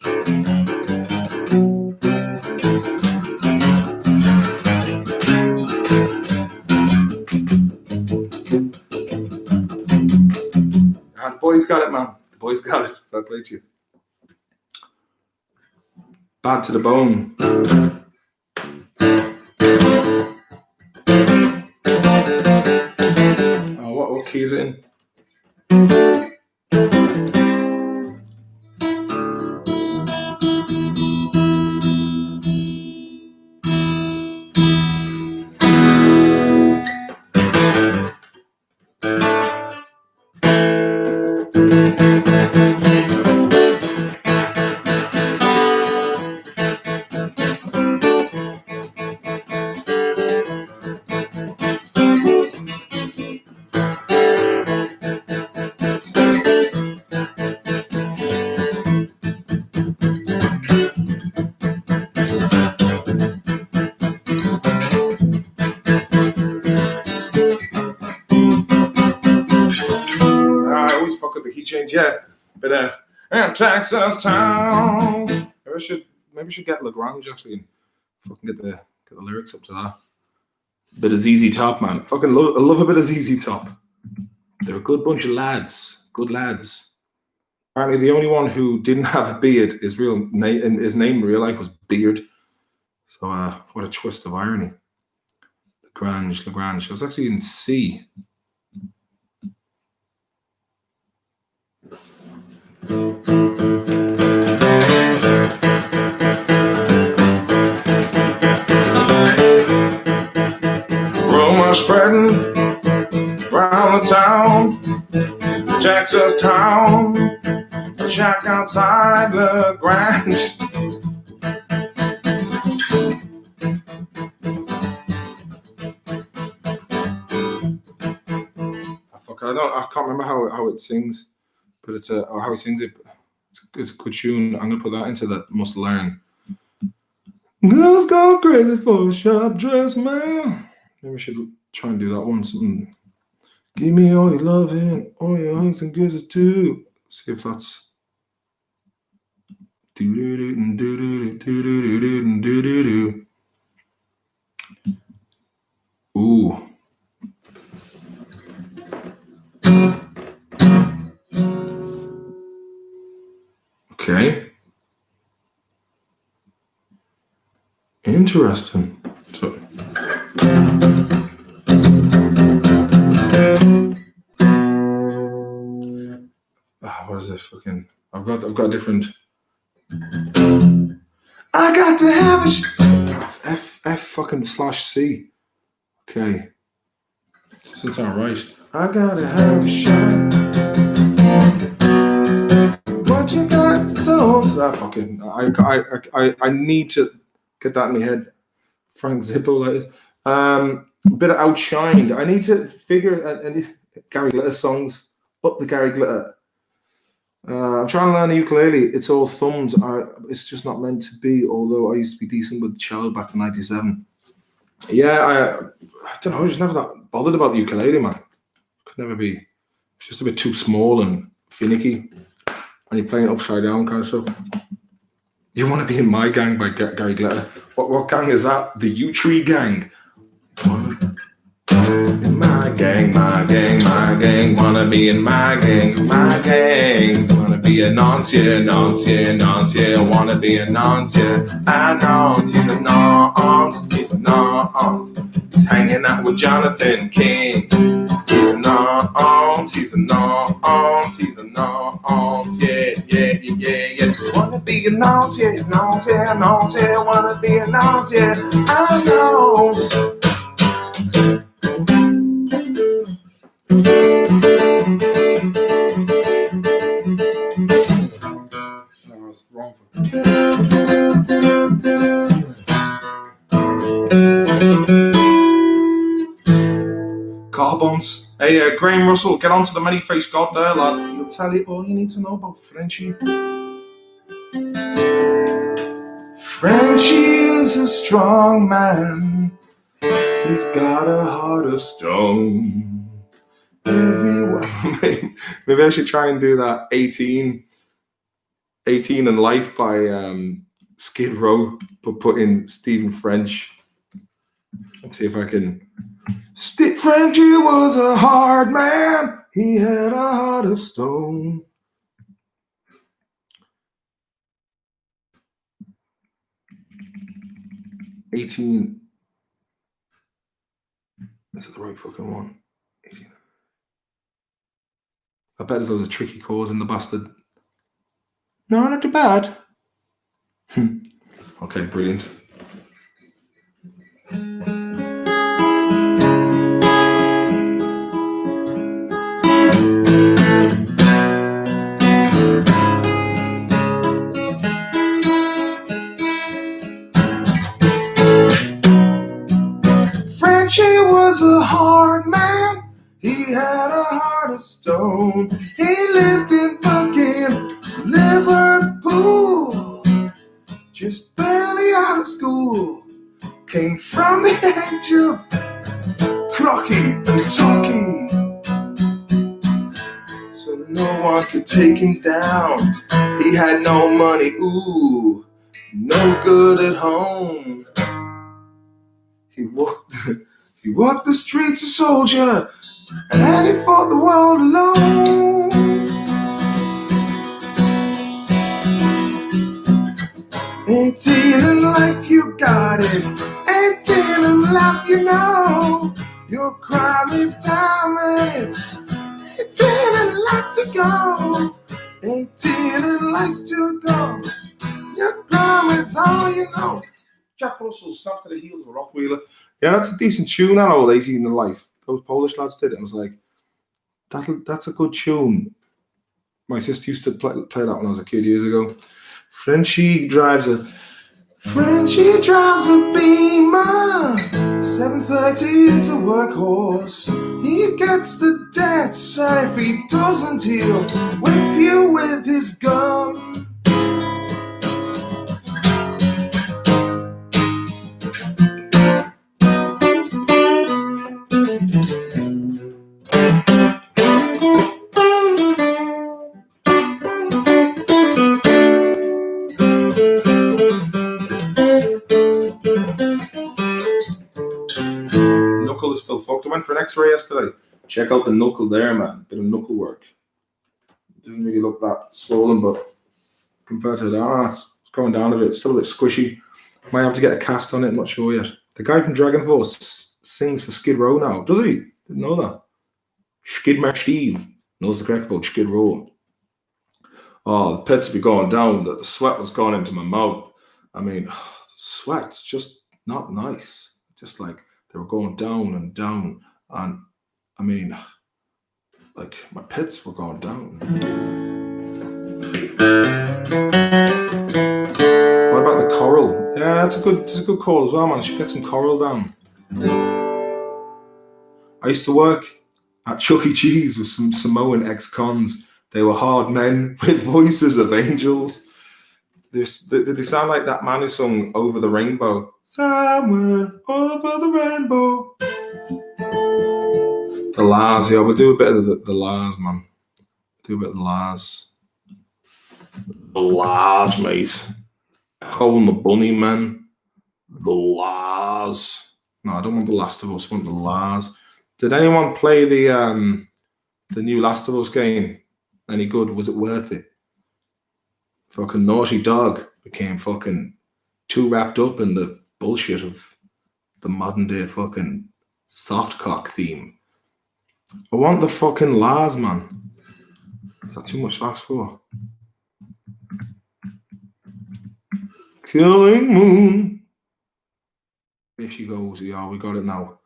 The boys got it, man. The boys got it. Fair play to you. Bad to the bone. Oh, what key is it in? Change, yeah, but Texas town. Maybe I should get Lagrange actually and fucking get the lyrics up to that. Bit of ZZ Top, man. I love a bit of ZZ Top. They're a good bunch of lads, good lads. Apparently, the only one who didn't have a beard, his name in real life was Beard. So, what a twist of irony. Lagrange. I was actually in C. Rumors spreading around the town, Texas town, a shack outside Lagrange. I can't remember how it sings, but it's or how he sings it. It's a good tune. I'm gonna put that into the must learn. Girls go crazy for a sharp dressed man. Maybe we should try and do that one. Something. Give me all your loving, all your hugs and kisses too. See if that's. Ooh. Okay. Interesting. So. What is this fucking? I've got a different. I got to have a F fucking slash C. Okay. This doesn't sound right. I gotta have a shot. What you got? So fucking. I need to get that in my head. Frank Zippo, like a bit of Outshined. I need to figure any Gary Glitter songs. Up the Gary Glitter. I'm trying to learn the ukulele. It's all thumbs. It's just not meant to be. Although I used to be decent with the cello back in '97. Yeah, I don't know. I was just never that bothered about the ukulele, man. Could never be. It's just a bit too small and finicky. And you're playing it upside down kind of stuff. You Want to Be in My Gang by Gary Glitter. What gang is that? The U-Tree Gang. In my gang, my gang, my gang. Wanna be in my gang, my gang. Wanna be a nonce, nonce, nonce. Wanna be a nonce. I know he's a nonce, he's a nonce. He's hanging out with Jonathan King. He's a nonce, he's a nonce, he's a nonce. Yeah. Wanna be a nonce, nonce, nonce. Wanna be a nonce, I know. Wrong. Car bombs. Hey, Graham Russell, get onto the many-faced god there, lad. He'll tell you all you need to know about Frenchie. Frenchie is a strong man. He's got a heart of stone. Everyone. Maybe I should try and do that 18 and Life by Skid Row, but put in Stephen French. Let's see if I can. Frenchie was a hard man. He had a heart of stone. Is it the right fucking one? 18. I bet there's loads of tricky chords in the bastard. No, not too bad. Okay, brilliant. Frenchie was a hard man. He had a heart of stone. He lived in fucking Liverpool, just barely out of school. Came from the age of Clocky and Talkie, so no one could take him down. He had no money, ooh, no good at home. He walked the streets a soldier, and he fought the world alone. 18 in life, you got it. 18 in life, you know. Your crime is time, and it's 18 in life to go. 18 in life to go. Your crime is all you know. Jack Russell snapped to the heels of a Rottweiler. Yeah, that's a decent tune, that old 18 in life. Those Polish lads did it. I was like, that's a good tune. My sister used to play that when I was a kid years ago. Frenchie drives a Beamer, 730, it's a workhorse. He He gets the debts, and if he doesn't, he'll whip you with his gun. Knuckle is still fucked. I went for an x-ray yesterday. Check out the knuckle there, man. Bit of knuckle work. Doesn't really look that swollen, but compared to the arse, it's going down a bit. It's still a bit squishy. Might have to get a cast on it. I'm not sure yet. The guy from Dragon Force sings for Skid Row now, does he? Didn't know that. Skidmark Steve knows the crack about Skid Row. Oh, the pits be going down. The sweat was going into my mouth. I mean, the sweat's just not nice. Just like they were going down and down. And I mean, like my pits were going down. What about the coral? Yeah, it's a good call as well, man. I should get some coral down. I used to work at Chuck E. Cheese with some Samoan ex-cons. They were hard men with voices of angels. They sound like that man who sung Over the Rainbow. Somewhere over the rainbow. The Lars, yeah, we'll do a bit of the Lars, man. Do a bit of the Lars. The Lars, mate. Cole and the Bunny, man. The Lars. No, I don't want the Last of Us, I want the Lars. Did anyone play the new Last of Us game? Any good? Was it worth it? Fucking Naughty Dog became fucking too wrapped up in the bullshit of the modern day fucking softcock theme. I want the fucking Lars, man. Is that too much to ask for? Killing Moon. Here she goes. Yeah, we got it now.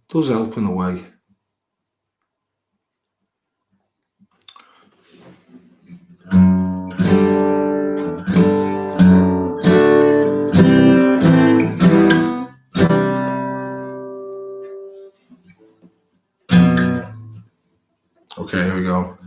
Does help in a way. Okay, here we go.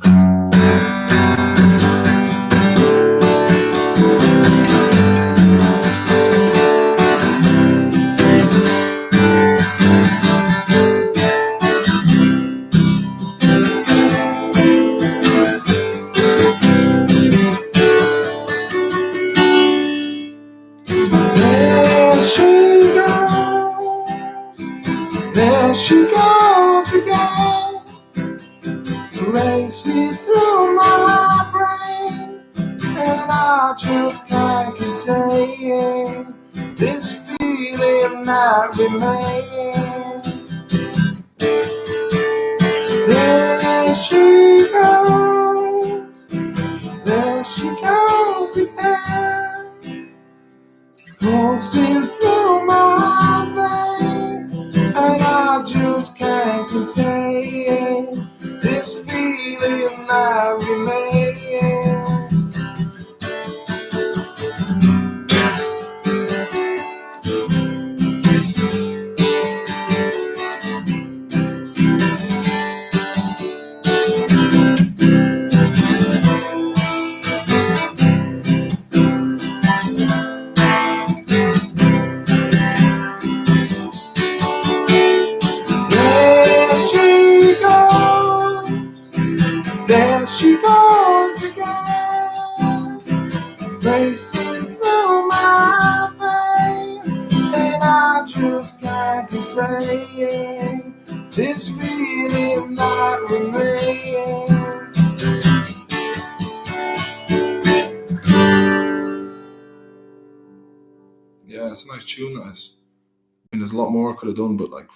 There she goes again, racing through my brain, and I just can't contain this feeling that remains. There she goes again, pulsing through my veins, and I just can't contain this feeling that remains. There she goes again, racing through my veins, and I just can't contain this feeling that remains. Yeah, it's a nice tune, that is. I mean, there's a lot more I could have done, but like,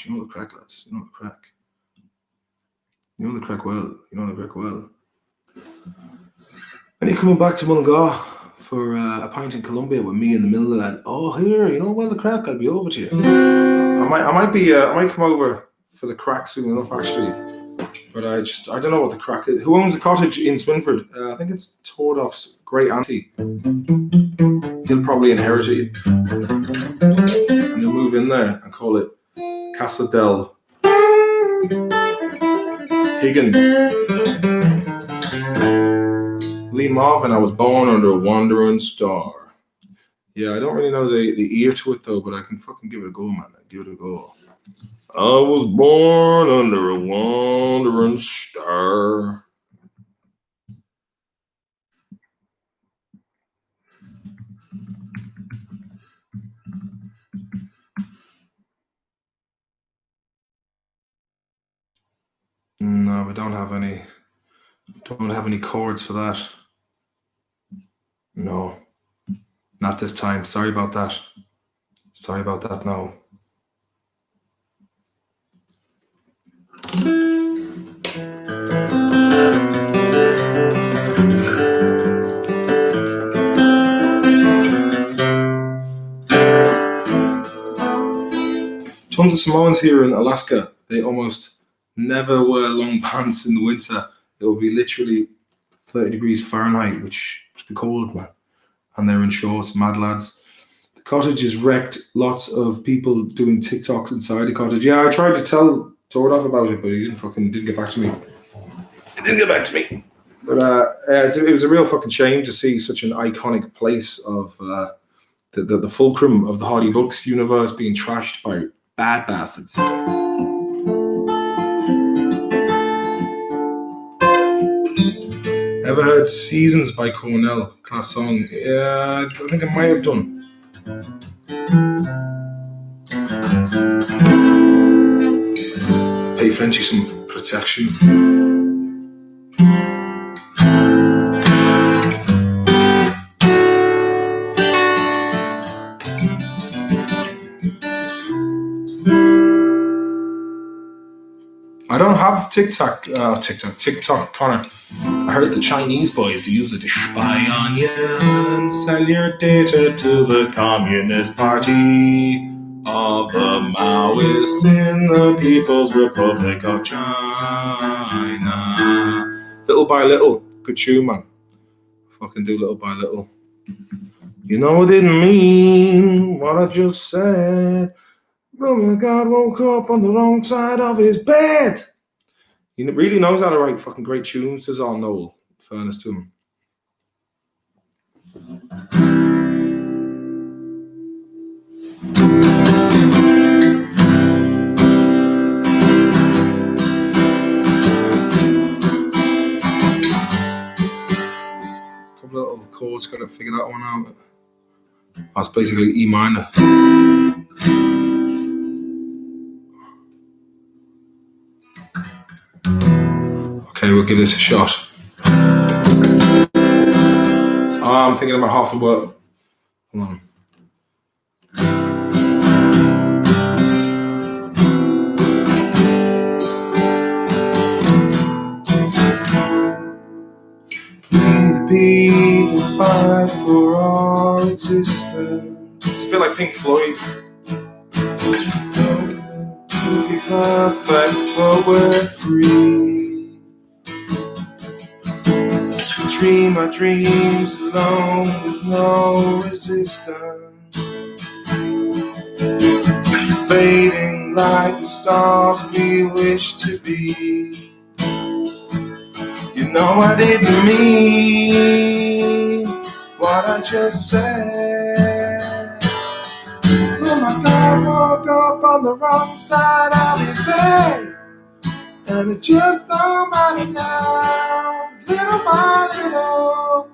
you know the crack, lads. You know the crack. You know the crack well. You know the crack well. And you're coming back to Mullingar for a pint in Colombia with me in the middle of that. Oh, here, you know, well, the crack. I'll be over to you. I might come over for the crack soon enough, actually. But I don't know what the crack is. Who owns the cottage in Swinford? I think it's Tordoff's great auntie. He'll probably inherit it, and he'll move in there and call it Casa del Higgins. Lee Marvin, I was born under a wandering star. Yeah, I don't really know the ear to it though, but I can fucking give it a go, man. Give it a go. I was born under a wandering star. No, we don't have any. Don't have any chords for that. No, not this time. Sorry about that. Sorry about that. No. Tons of Samoans here in Alaska. They almost never wear long pants in the winter. It will be literally 30 degrees Fahrenheit, which must be cold, man. And they're in shorts, mad lads. The cottage is wrecked. Lots of people doing TikToks inside the cottage. Yeah, I tried to tell Tordov about it, but he didn't get back to me. He didn't get back to me. But it was a real fucking shame to see such an iconic place of the fulcrum of the Hardy Books universe being trashed by bad bastards. Ever heard Seasons by Cornell? Class song. Yeah, I think I might have done. Pay Frenchy some protection. I don't have TikTok, Connor. I heard the Chinese boys do use it to spy on you and sell your data to the Communist Party of the Maoists in the People's Republic of China. Little by Little, good tune, man. Fucking do Little by Little. You know I didn't mean what I just said. Oh my God, woke up on the wrong side of his bed. He really knows how to write fucking great tunes, says all Noel. Fairness to him. A couple of little chords, gotta figure that one out. That's basically E minor. Okay, we'll give this a shot. I'm thinking about half a word. Hold on. We the people fight for our existence. It's a bit like Pink Floyd. We'll be perfect, but we're free. Dream our dreams alone with no resistance. Fading like the stars we wish to be. You know I didn't mean what I just said. Oh my God, woke up on the wrong side of his bed. And it just don't matter now. Little by little,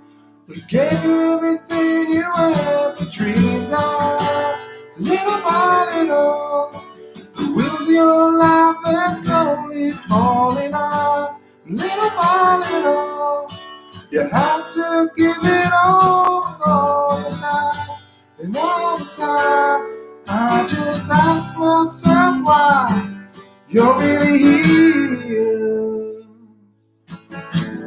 we gave you everything you ever dreamed of. Little by little, the wheels of your life, they're slowly falling off. Little by little, you had to give it all your life. And all the time, I just ask myself why you're really here.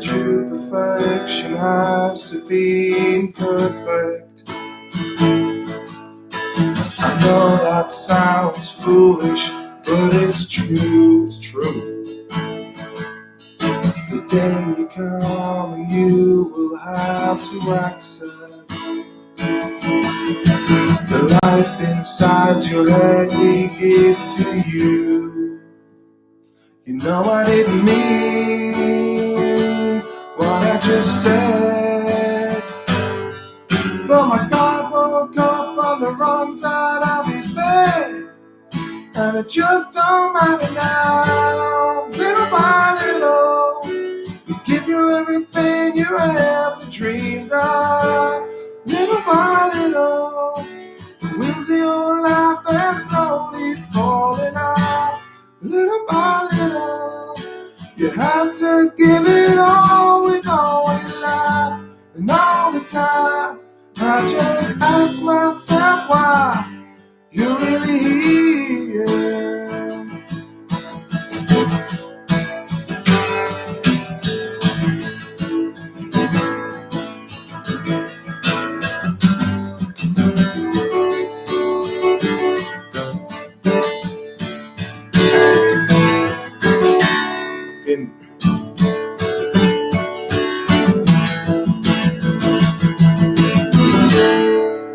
True perfection has to be imperfect. I know that sounds foolish, but it's true, it's true. The day you come and you will have to accept the life inside your head we give to you. You know I didn't mean what I just said. But my God woke up on the wrong side of his bed. And it just don't matter now. Little by little, we give you everything you ever dreamed of. Little by little, the wheels of your life, they're slowly falling off. Little by little, you have to give it all with all your life. And all the time, I just ask myself why you're really here.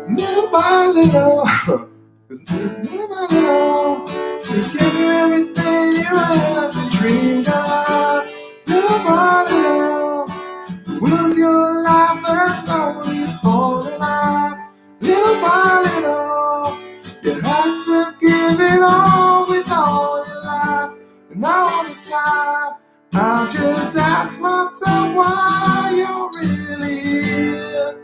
Little by little, little by little, we give you everything you ever dreamed of. Little by little, the wheels of your life are slowly falling off. Little by little, you had to give it all with all your life. And all the time, I'll just ask myself why you're really here.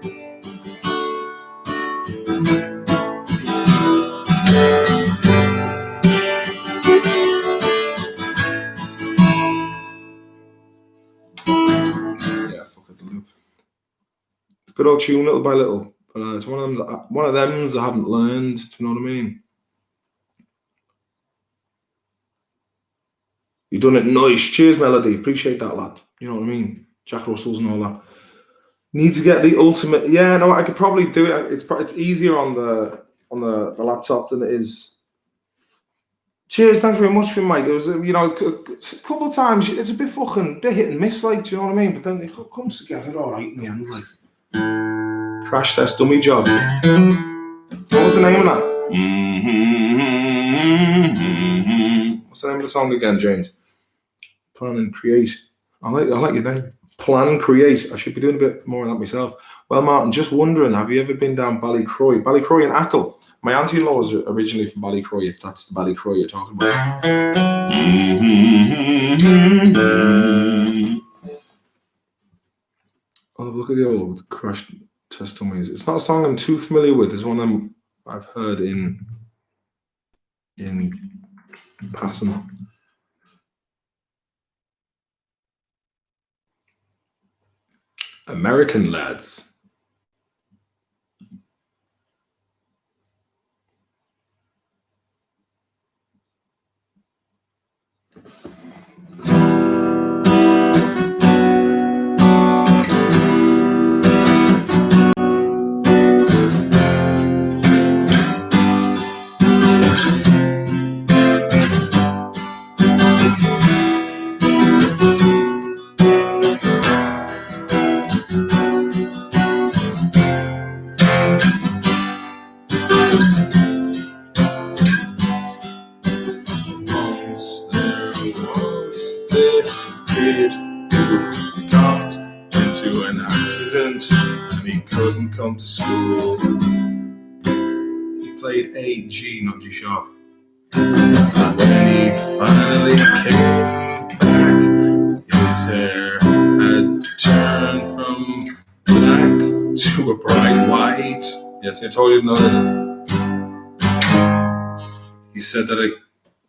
Yeah, fuck it, the loop. It's a good old tune, little by little. But it's one of them I haven't learned. Do you know what I mean? You done it nice. Cheers, Melody. Appreciate that, lad. You know what I mean? Jack Russell's and all that. Need to get the ultimate. Yeah, no, I could probably do it. It's easier on the laptop than it is. Cheers, thanks very much for it, Mike. It was, a couple of times it's a bit hit and miss, like, do you know what I mean? But then it comes together all right in the end, like. Crash Test Dummy Job. What was the name of that? What's the name of the song again, James? Plan and Create. I like your name. Plan and Create. I should be doing a bit more of that myself. Well, Martin, just wondering, have you ever been down Ballycroy? Ballycroy and Achill. My auntie-in-law was originally from Ballycroy, if that's the Ballycroy you're talking about. I'll have a look at the old Crash Test Dummies. It's not a song I'm too familiar with. It's one I've heard in passing. American Lads. Come to school. He played A, G, not G sharp. And when he finally came back, his hair had turned from black to a bright white. Yes, I told you to know this. He said that it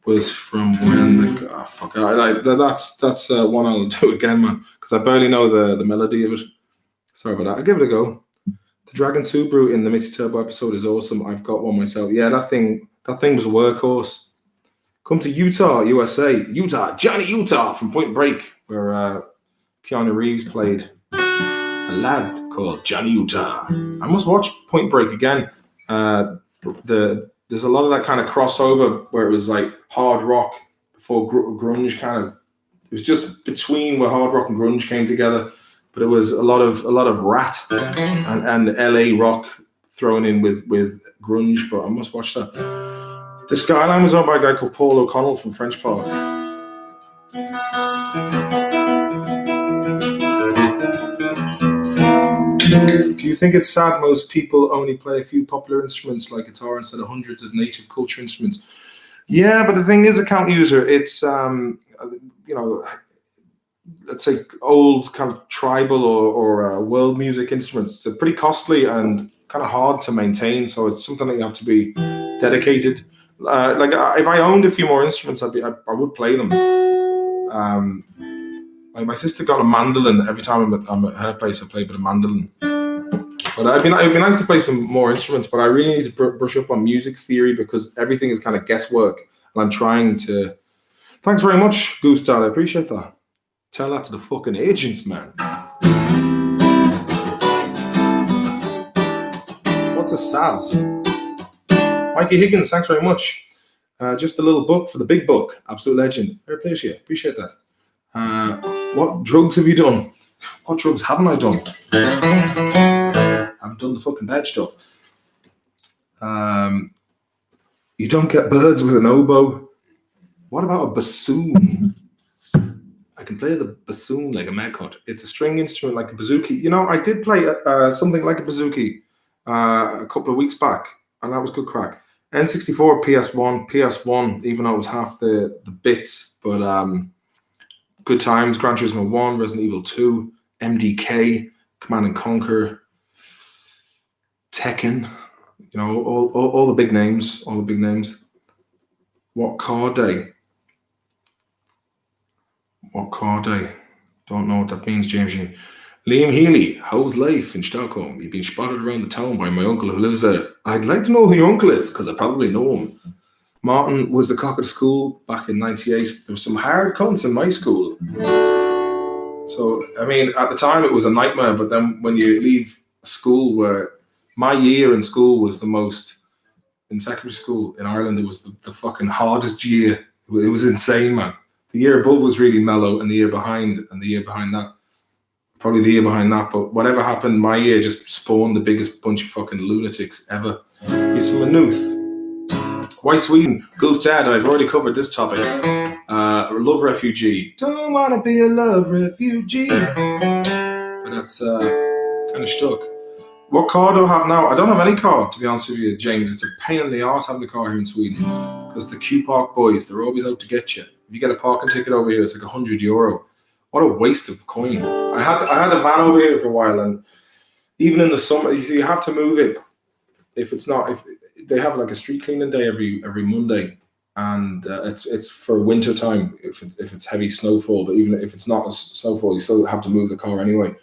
was from when the that's one I'll do again, man, because I barely know the melody of it. Sorry about that. I'll give it a go. Dragon Subaru in the Mitty Turbo episode is awesome. I've got one myself. Yeah, that thing was a workhorse. Come to Utah, USA. Johnny Utah from Point Break, where Keanu Reeves played a lad called Johnny Utah. I must watch Point Break again. There's a lot of that kind of crossover where it was like hard rock before grunge kind of. It was just between where hard rock and grunge came together. But it was a lot of Rat and LA rock thrown in with grunge. But I must watch that. The Skyline was owned by a guy called Paul O'Connell from French Park. Do you think it's sad most people only play a few popular instruments like guitar instead of hundreds of native culture instruments? Yeah, but the thing is, account user, it's let's say old kind of tribal or world music instruments. They're pretty costly and kind of hard to maintain, so it's something that you have to be dedicated. If I owned a few more instruments, I would play them. My sister got a mandolin. Every time I'm at her place, I play a bit of mandolin. But it'd be nice to play some more instruments, but I really need to brush up on music theory because everything is kind of guesswork. And I'm trying to... Thanks very much, Gustav. I appreciate that. Tell that to the fucking agents, man. What's a Saz? Mikey Higgins, thanks very much. Just a little book for the big book. Absolute legend. Fair play to you. Appreciate that. What drugs have you done? What drugs haven't I done? I haven't done the fucking bad stuff. You don't get birds with an oboe. What about a bassoon? I can play the bassoon like a maggot. It's a string instrument like a bouzouki. You know, I did play something like a bouzouki a couple of weeks back, and that was good crack. N64, PS1, even though it was half the bits, but good times. Gran Turismo 1, Resident Evil 2, MDK, Command and Conquer, Tekken, you know, all the big names, What car day? What car day? Don't know what that means, James. Liam Healy, how's life in Stockholm? You've been spotted around the town by my uncle who lives there. I'd like to know who your uncle is, because I probably know him. Martin was the cock of the school back in 98. There were some hard cunts in my school. So, I mean, at the time it was a nightmare, but then when you leave school where my year in school was the most, in secondary school in Ireland, it was the fucking hardest year. It was insane, man. The year above was really mellow, and the year behind, and the year behind that, probably the year behind that, but whatever happened, my year just spawned the biggest bunch of fucking lunatics ever. He's from Maynooth. Why Sweden? Ghost Dad, I've already covered this topic. Love refugee. Don't want to be a love refugee. But that's kind of stuck. What car do I have now? I don't have any car, to be honest with you, James. It's a pain in the arse having a car here in Sweden. Because the Q-Park boys, they're always out to get you. If you get a parking ticket over here, it's like €100. What a waste of coin. I had a van over here for a while, and even in the summer, you have to move it. If they have like a street cleaning day every Monday, and it's for winter time if it's heavy snowfall. But even if it's not a snowfall, you still have to move the car anyway.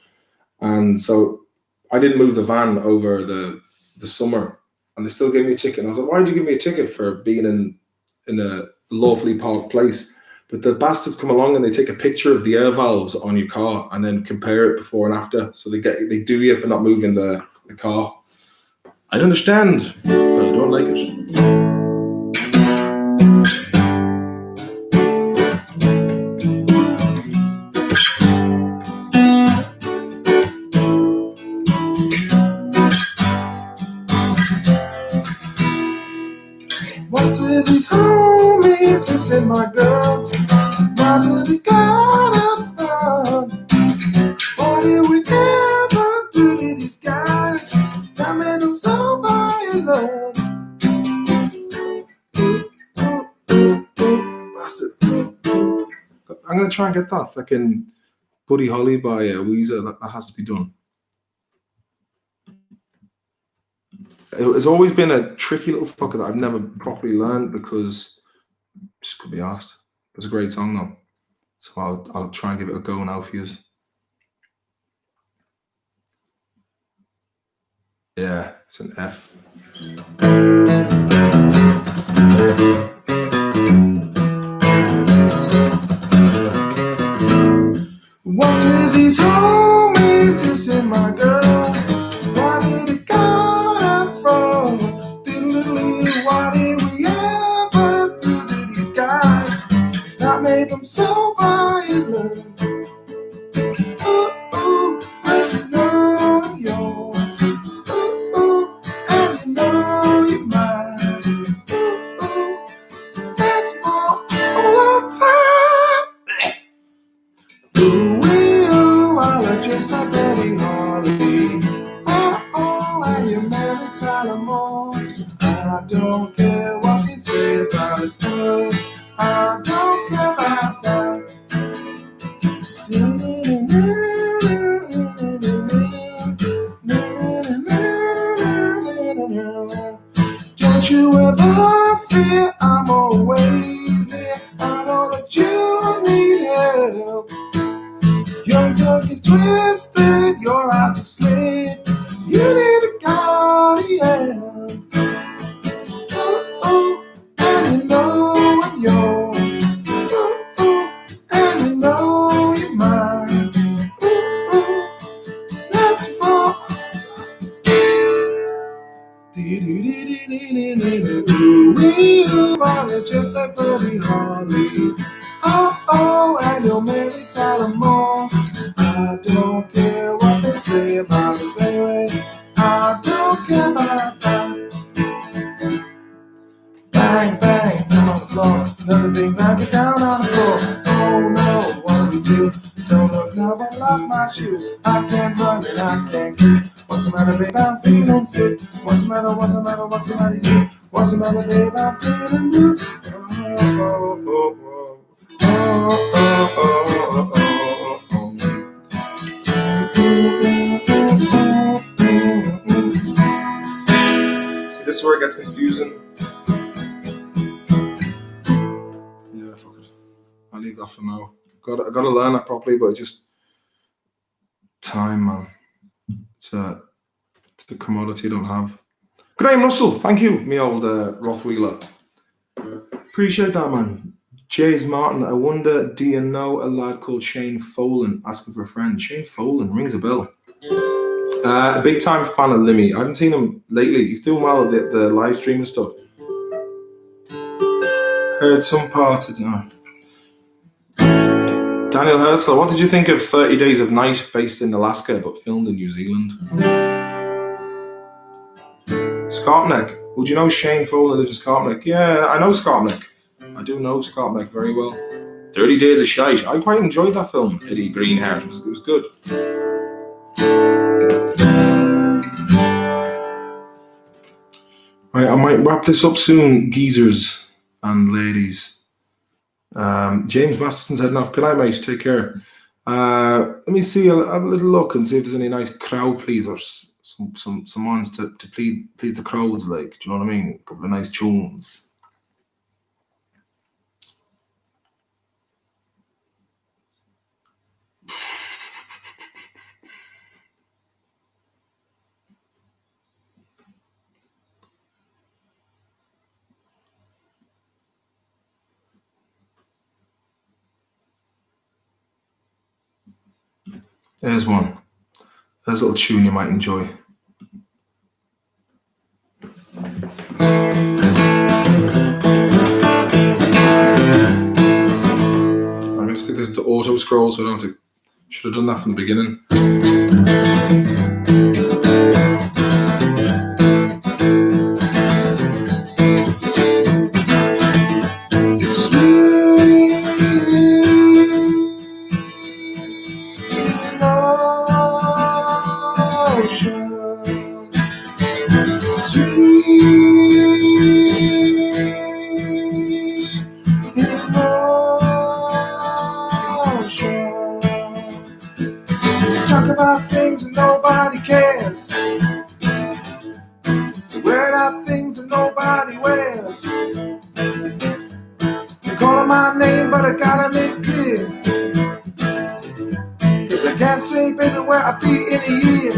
And so I didn't move the van over the summer, and they still gave me a ticket. And I was like, why did you give me a ticket for being in a lawfully parked place? But the bastards come along and they take a picture of the air valves on your car and then compare it before and after. So they do you for not moving the car. I understand, but I don't like it. What's with these homies, this ain't my girl? Why do they gotta front? What did we ever do to these guys that made them so violent? Bastard. I'm gonna try and get that fucking Buddy Holly by Weezer. That has to be done. It's always been a tricky little fucker that I've never properly learned because just could be asked. It's a great song though, so I'll try and give it a go now for you. Yeah, it's an F. What's with these homies? This ain't my girl. Why did it go from? Why did we ever do to these guys that made them so violent? Ooh, ooh, and you know yours. Ooh, ooh, and you know you're mine. Ooh, ooh, that's for all our time. I fear I'm always there. I know that you need help. Your tongue is twisted, your eyes are slit. You need a guardian. Ooh, and you know I'm yours. Ooh, and you know you're mine. Ooh, that's for. We wanna just like Buddy Holly. Oh, and you'll maybe tell them more. I don't care what they say about us anyway. I don't care about that. Bang, bang, down on the floor. Another big bang, get down on the floor. Oh no, what do we do? Don't look now, I lost my shoe. I can't run and I can't kick. What's the matter, babe? I'm feeling sick. What's the matter? What's the matter? What's the matter? You? What's the matter, babe? I'm feeling blue. Oh, oh, oh, oh, oh, oh, oh, oh. See, this is where it gets confusing. Yeah, fuck it. I'll leave that for now. I gotta learn that properly, but it's just time, man. It's a commodity you don't have. Graham Russell, thank you, me old Rothwheeler. Appreciate that, man. Jays Martin, I wonder, do you know a lad called Shane Folan asking for a friend? Shane Folan rings a bell. A big time fan of Limmy. I haven't seen him lately. He's doing well at the live stream and stuff. Heard some parts of it. Daniel Hertzler, what did you think of 30 Days of Night, based in Alaska but filmed in New Zealand? Scarpneck. Would you know Shane Folan lives in Scarpneck? Yeah, I know Scarpneck. I do know Scarpneck very well. 30 Days of Shite. I quite enjoyed that film, Eddie Greenheart. It was good. Right, I might wrap this up soon, geezers and ladies. James Masterson's heading off. Good night, mate. Take care. Let me see. I'll have a little look and see if there's any nice crowd pleasers. Some ones to please the crowds. Like, do you know what I mean? A couple of nice tunes. There's one. There's a little tune you might enjoy. I'm going to stick this to auto scroll so I don't have to. Should have done that from the beginning. Say, baby, where I be in a year.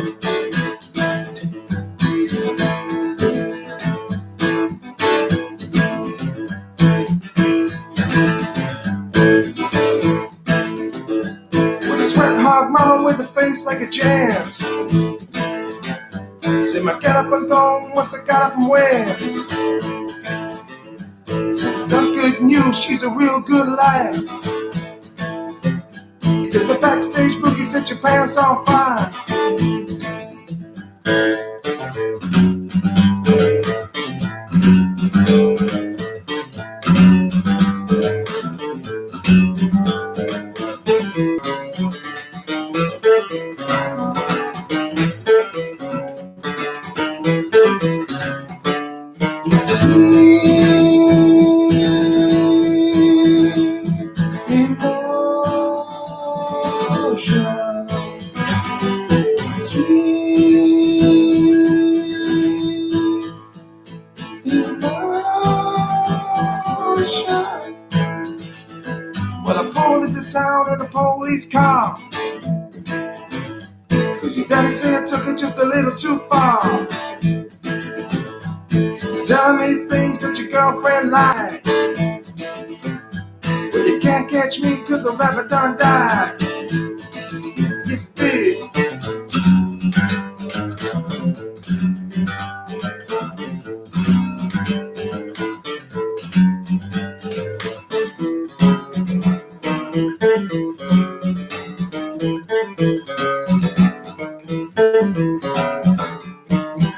With a sweat hog mama with a face like a jazz. Say my get up and go, must have got up and wins. Done good news, she's a real good liar. Cause the backstage boogie set your pants on fire. shine. Well, I pulled into town in a police car, 'cause your daddy said I took it just a little too far. Telling me things that your girlfriend lied. Well, you can't catch me 'cause the rapper done died. Yes, did.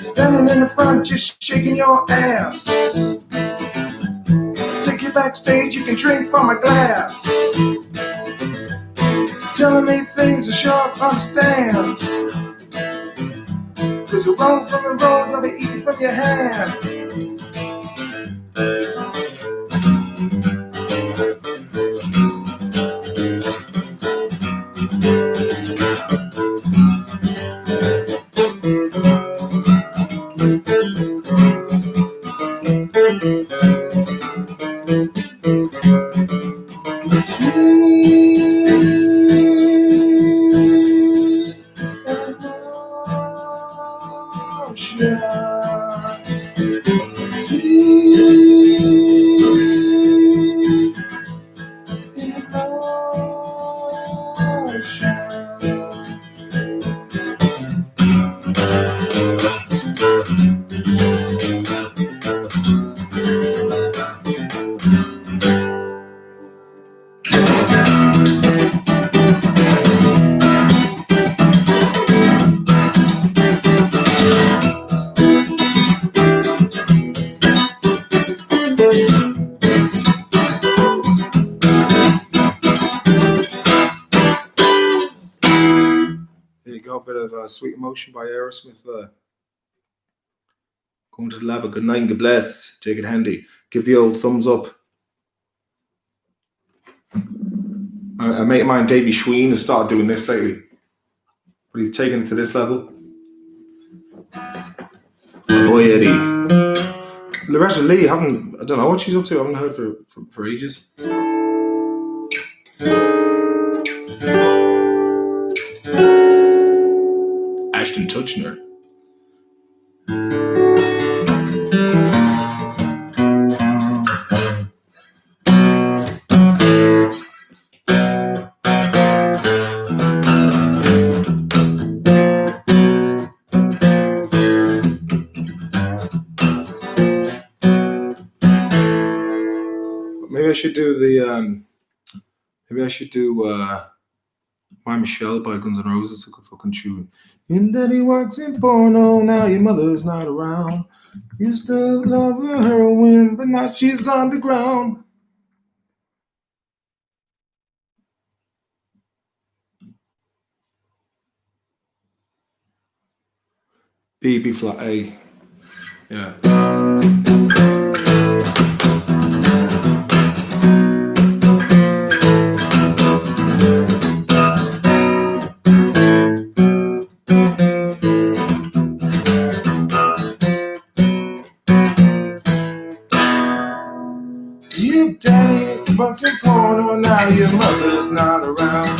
Standing in the front, just shaking your ass. Take you backstage, you can drink from a glass. Telling me things I sure understand. 'Cause you roll from the road, you'll be eating from your hand. There you go, a bit of Sweet Emotion by Aerosmith there. Going to the lab, good night and God bless. Take it handy. Give the old thumbs up. A mate of mine, Davey Schween, has started doing this lately, but he's taken it to this level. My boy Eddie. Loretta Lee, I don't know what she's up to. I haven't heard for ages. Ashton Kutcher. Maybe I should do My Michelle by Guns N' Roses. It's a good fucking tune. Your daddy works in porno, now your mother's not around. Used to love her heroin, but now she's underground. B flat A. Yeah. Your daddy works in porno, now your mother's not around.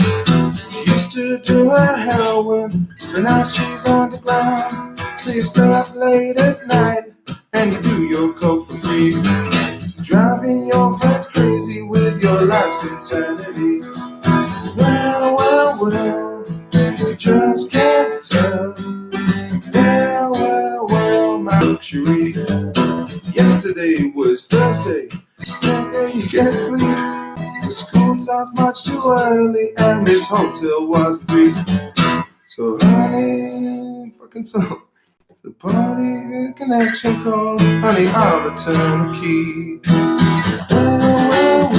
She used to do her heroin, but now she's underground. So you stay up late at night and you do your coke for free, driving your friends crazy with your life's insanity. Well, you just can't tell. Well, my luxury. Yesterday was Thursday you can't sleep. The school starts much too early and this hotel was free. So honey, fucking so the party connection call. Honey, I'll return the key. Well,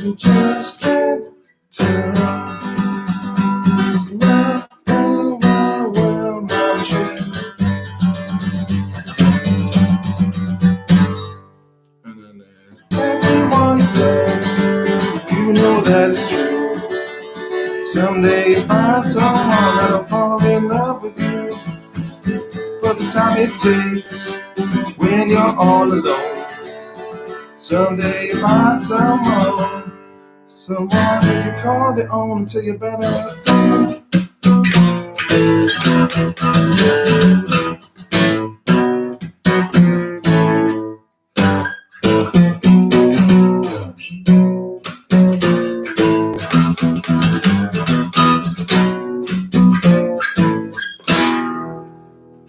you just can't tell. Well, my shit. And then there's everyone is there. You know that it's true. Someday you find someone that'll fall in love with you. But the time it takes when you're all alone. So Someday you find someone that you call their own until you're better.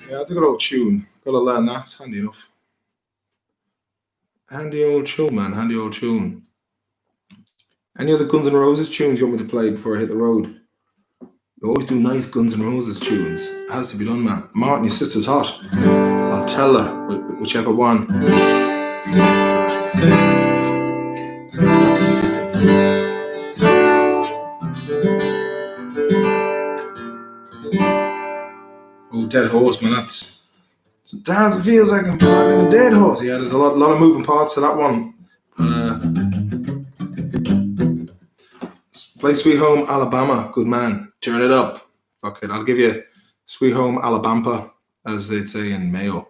Yeah, that's a good old tune. Gotta learn that. It's handy enough. Handy old tune, man. Handy old tune. Any other Guns N' Roses tunes you want me to play before I hit the road? You always do nice Guns N' Roses tunes. It has to be done, man. Martin, your sister's hot. I'll tell her, whichever one. Oh, Dead Horse, man. That's sometimes it feels like I'm flying a dead horse. Yeah, there's a lot of moving parts to that one. Play Sweet Home Alabama, good man. Turn it up. Fuck it, I'll give you Sweet Home Alabama, as they'd say in Mayo.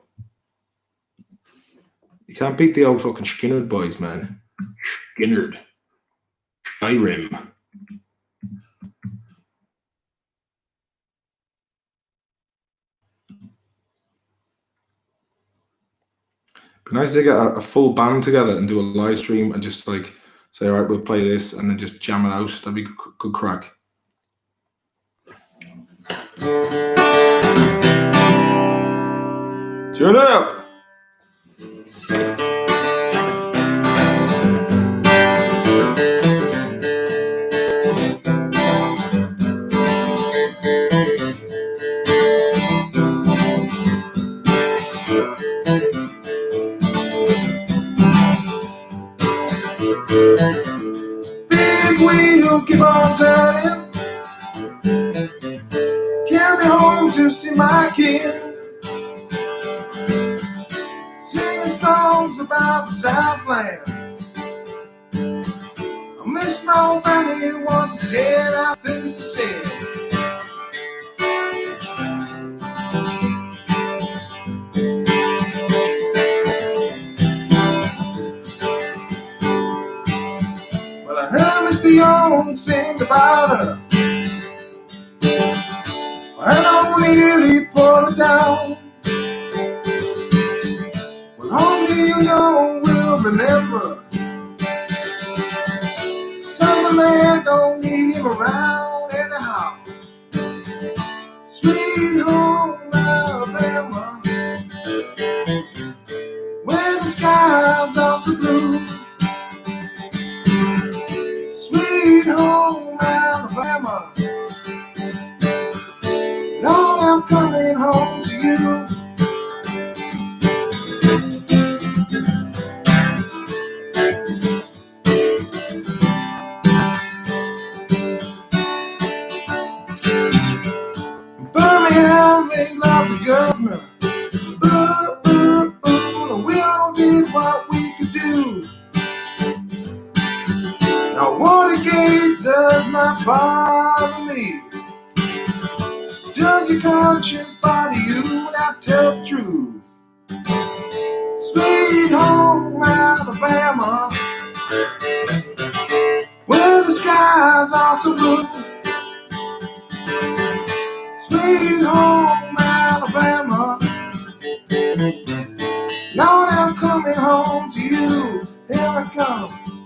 You can't beat the old fucking Skinnerd boys, man. Skinnerd. Skyrim. Be nice to get a full band together and do a live stream and just like say, all right, we'll play this and then just jam it out. That'd be good crack. Turn it up. Big wheel, keep on turning. Carry me home to see my kid. Singing songs about the Southland. I miss my old family once again. I think it's a sin. Well, I heard Mr. Young sing about her, and I really put it down. Well, only you young will remember. Summerland don't need him around anyhow. Sweet home Alabama, where the skies are so blue. Sweet home Alabama, Lord, I'm coming home to you. Birmingham, they love the governor. We all did what we could do. Now Watergate does not bother me. Does your conscience bother you? Now tell the truth. Sweet home Alabama, where the skies are so blue. Sweet home Alabama, Lord, I'm coming home to you. Here I come.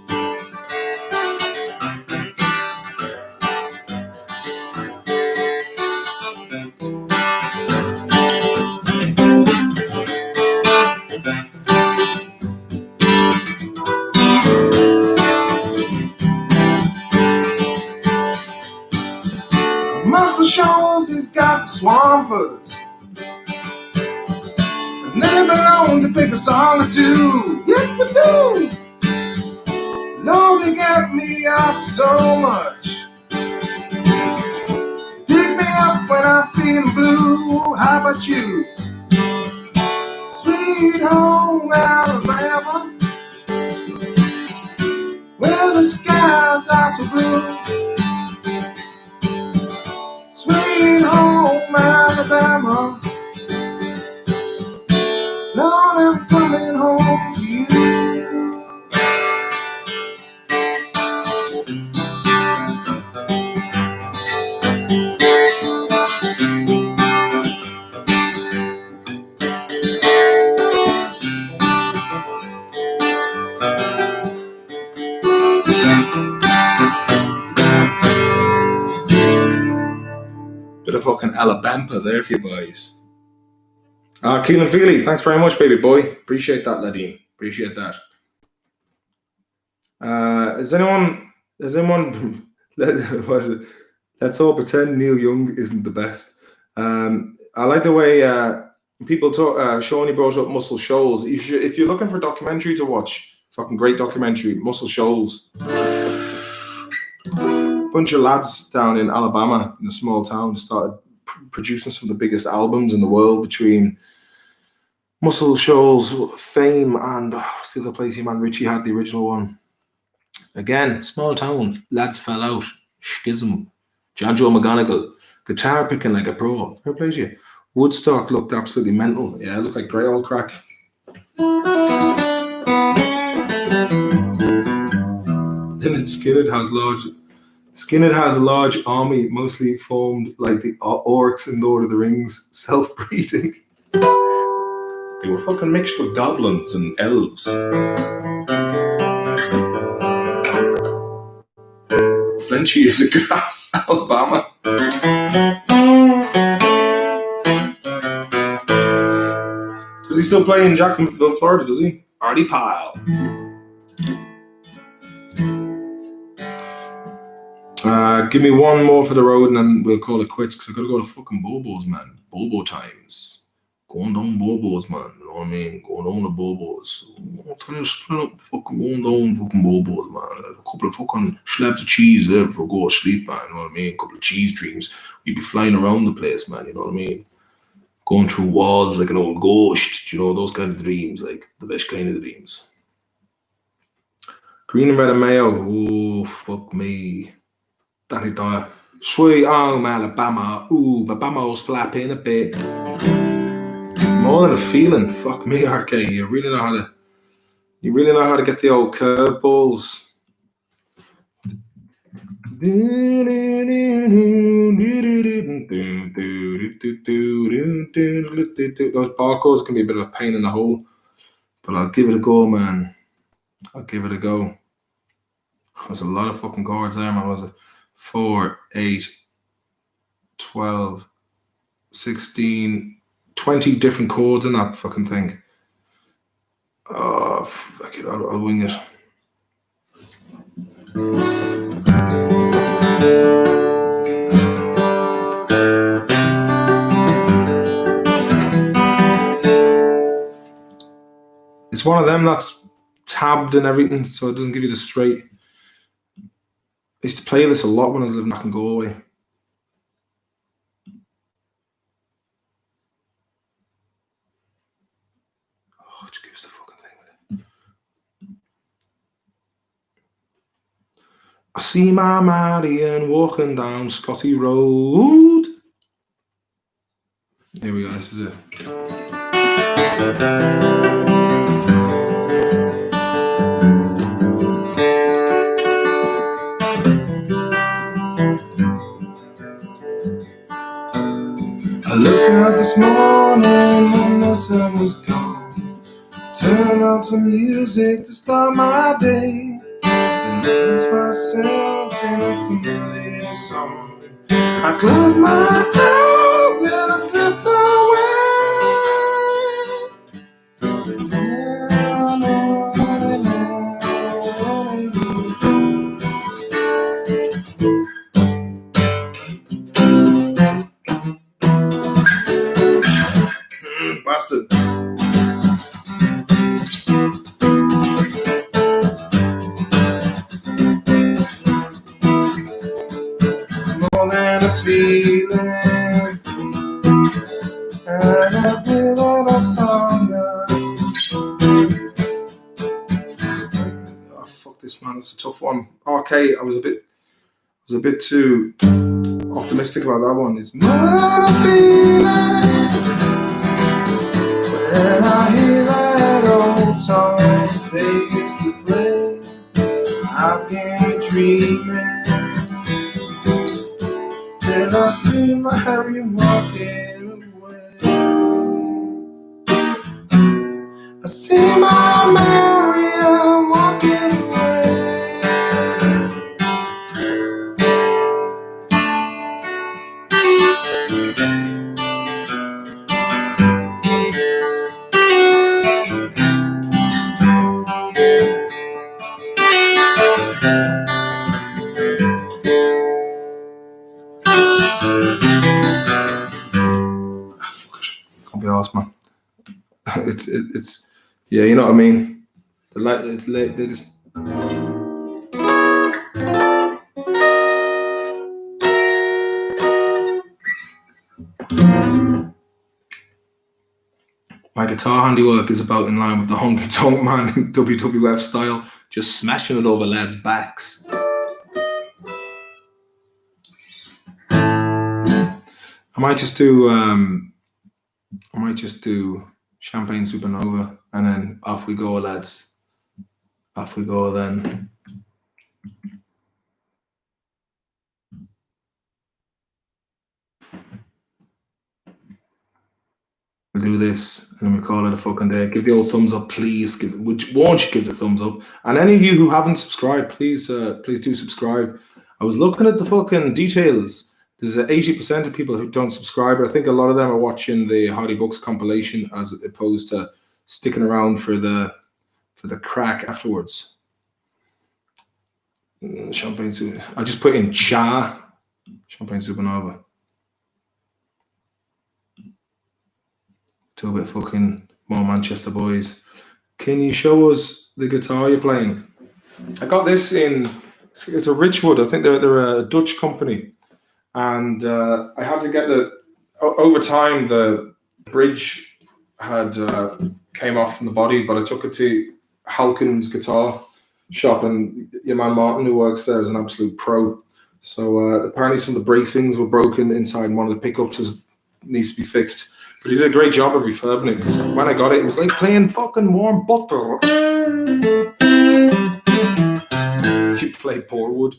Muscle Shoals has got the Swampers, and they belong to pick a song or two. Yes, we do. No, they get me off so much. Pick me up when I'm feeling blue. How about you? Sweet home Alabama, where the skies are so blue. Sweet home Alabama, Lord, I'm coming home to you. fucking Alabama there for you boys. Keelan Feely, thanks very much, baby boy. Appreciate that, Ladine. Appreciate that. Has anyone let's all pretend Neil Young isn't the best. I like the way people talk. Shawnee brought up Muscle Shoals. If you're looking for a documentary to watch, fucking great documentary, Muscle Shoals. Bunch of lads down in Alabama, in a small town, started producing some of the biggest albums in the world between Muscle Shoals, Fame, and what's the other place man Richie had the original one. Again, small town, lads fell out. Schism. John Joe McGonigal, guitar picking like a pro. Fair play to you. Woodstock looked absolutely mental. Yeah, it looked like grey old crack. Then Skinhead has a large army, mostly formed like the orcs in Lord of the Rings, self-breeding. They were fucking mixed with goblins and elves. Flenchy is a grass, Alabama. Does he still play in Jacksonville, Florida, does he? Artie Pyle. Give me one more for the road and then we'll call it quits because I've got to go to fucking Bobo's, man. Bobo times. Going down Bobo's, man. You know what I mean? Going down to Bobo's. I'll tell you straight up, fucking going down fucking Bobo's, man. A couple of fucking slabs of cheese there before I go to sleep, man. You know what I mean? A couple of cheese dreams. We'd be flying around the place, man. You know what I mean? Going through walls like an old ghost. You know, those kind of dreams. Like the best kind of dreams. Green and red and mayo. Oh, fuck me. Danny Dyer. Sweet home Alabama. Ooh, my bama's flapping a bit. More than a feeling. Fuck me, RK. You really know how to get the old curveballs. Those barcodes can be a bit of a pain in the hole, but I'll give it a go, man. I'll give it a go. There's a lot of fucking chords there, man. Was it 4, 8, 12, 16, 20 different chords in that fucking thing. Oh, fuck it, I'll wing it. It's one of them that's tabbed and everything, so it doesn't give you the straight. I used to play this a lot when I was living back in Galway. Oh, just give us the fucking thing with it. I see my Marion walking down Scotty Road. Here we go, this is it. I looked out this morning and the sun was gone. Turn on some music to start my day. And lose myself in a familiar song. I closed my eyes and I slipped away. Bastard. More than a feeling, and I feel on a song. Oh, fuck this, man. It's a tough one. Okay, I was a bit too optimistic about that one. It's more than a feeling. When I hear that old song they used to play, I've been dreaming. Then I see my Harry walking away. I see my Marion walking away. Yeah, you know what I mean. The light, it's late. They just. My guitar handiwork is about in line with the honky tonk man in WWF style, just smashing it over lads' backs. I might just do Champagne Supernova, and then off we go, lads. Off we go then. We do this, and then we call it a fucking day. Give the old thumbs up, please. Won't you give the thumbs up? And any of you who haven't subscribed, please do subscribe. I was looking at the fucking details. There's 80% of people who don't subscribe, but I think a lot of them are watching the Hardy Books compilation as opposed to sticking around for the crack afterwards. Champagne Supernova. I just put in Champagne Supernova. Do a bit of fucking more Manchester boys. Can you show us the guitar you're playing? I got this in, it's a Richwood. I think they're a Dutch company. And I had to get over time, the bridge had came off from the body, but I took it to Halkin's guitar shop, and your man Martin, who works there, is an absolute pro. So apparently some of the bracings were broken inside one of the pickups, needs to be fixed. But he did a great job of refurbing it, because when I got it, it was like playing fucking warm butter. You play poor wood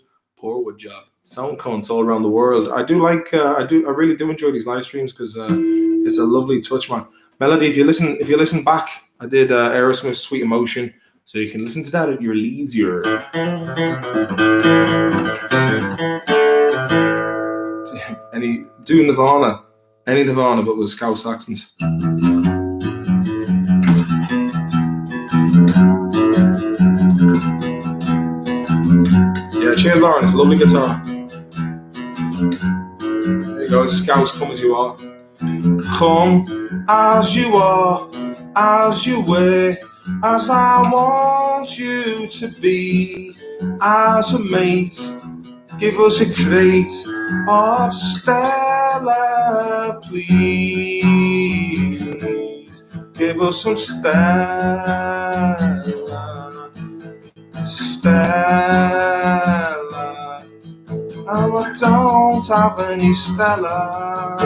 job. Sound counts all around the world. I really do enjoy these live streams, because it's a lovely touch, man. Melody, if you listen back, I did Aerosmith's Sweet Emotion, so you can listen to that at your leisure. Do Nirvana. Any Nirvana, but with Scouse accents. Yeah, cheers, Lauren. It's a lovely guitar. There you go. Scouse, come as you are. Come as you are, as you were, as I want you to be, as a mate. Give us a crate of Stella, please. Give us some Stella. Oh, I don't have any Stella.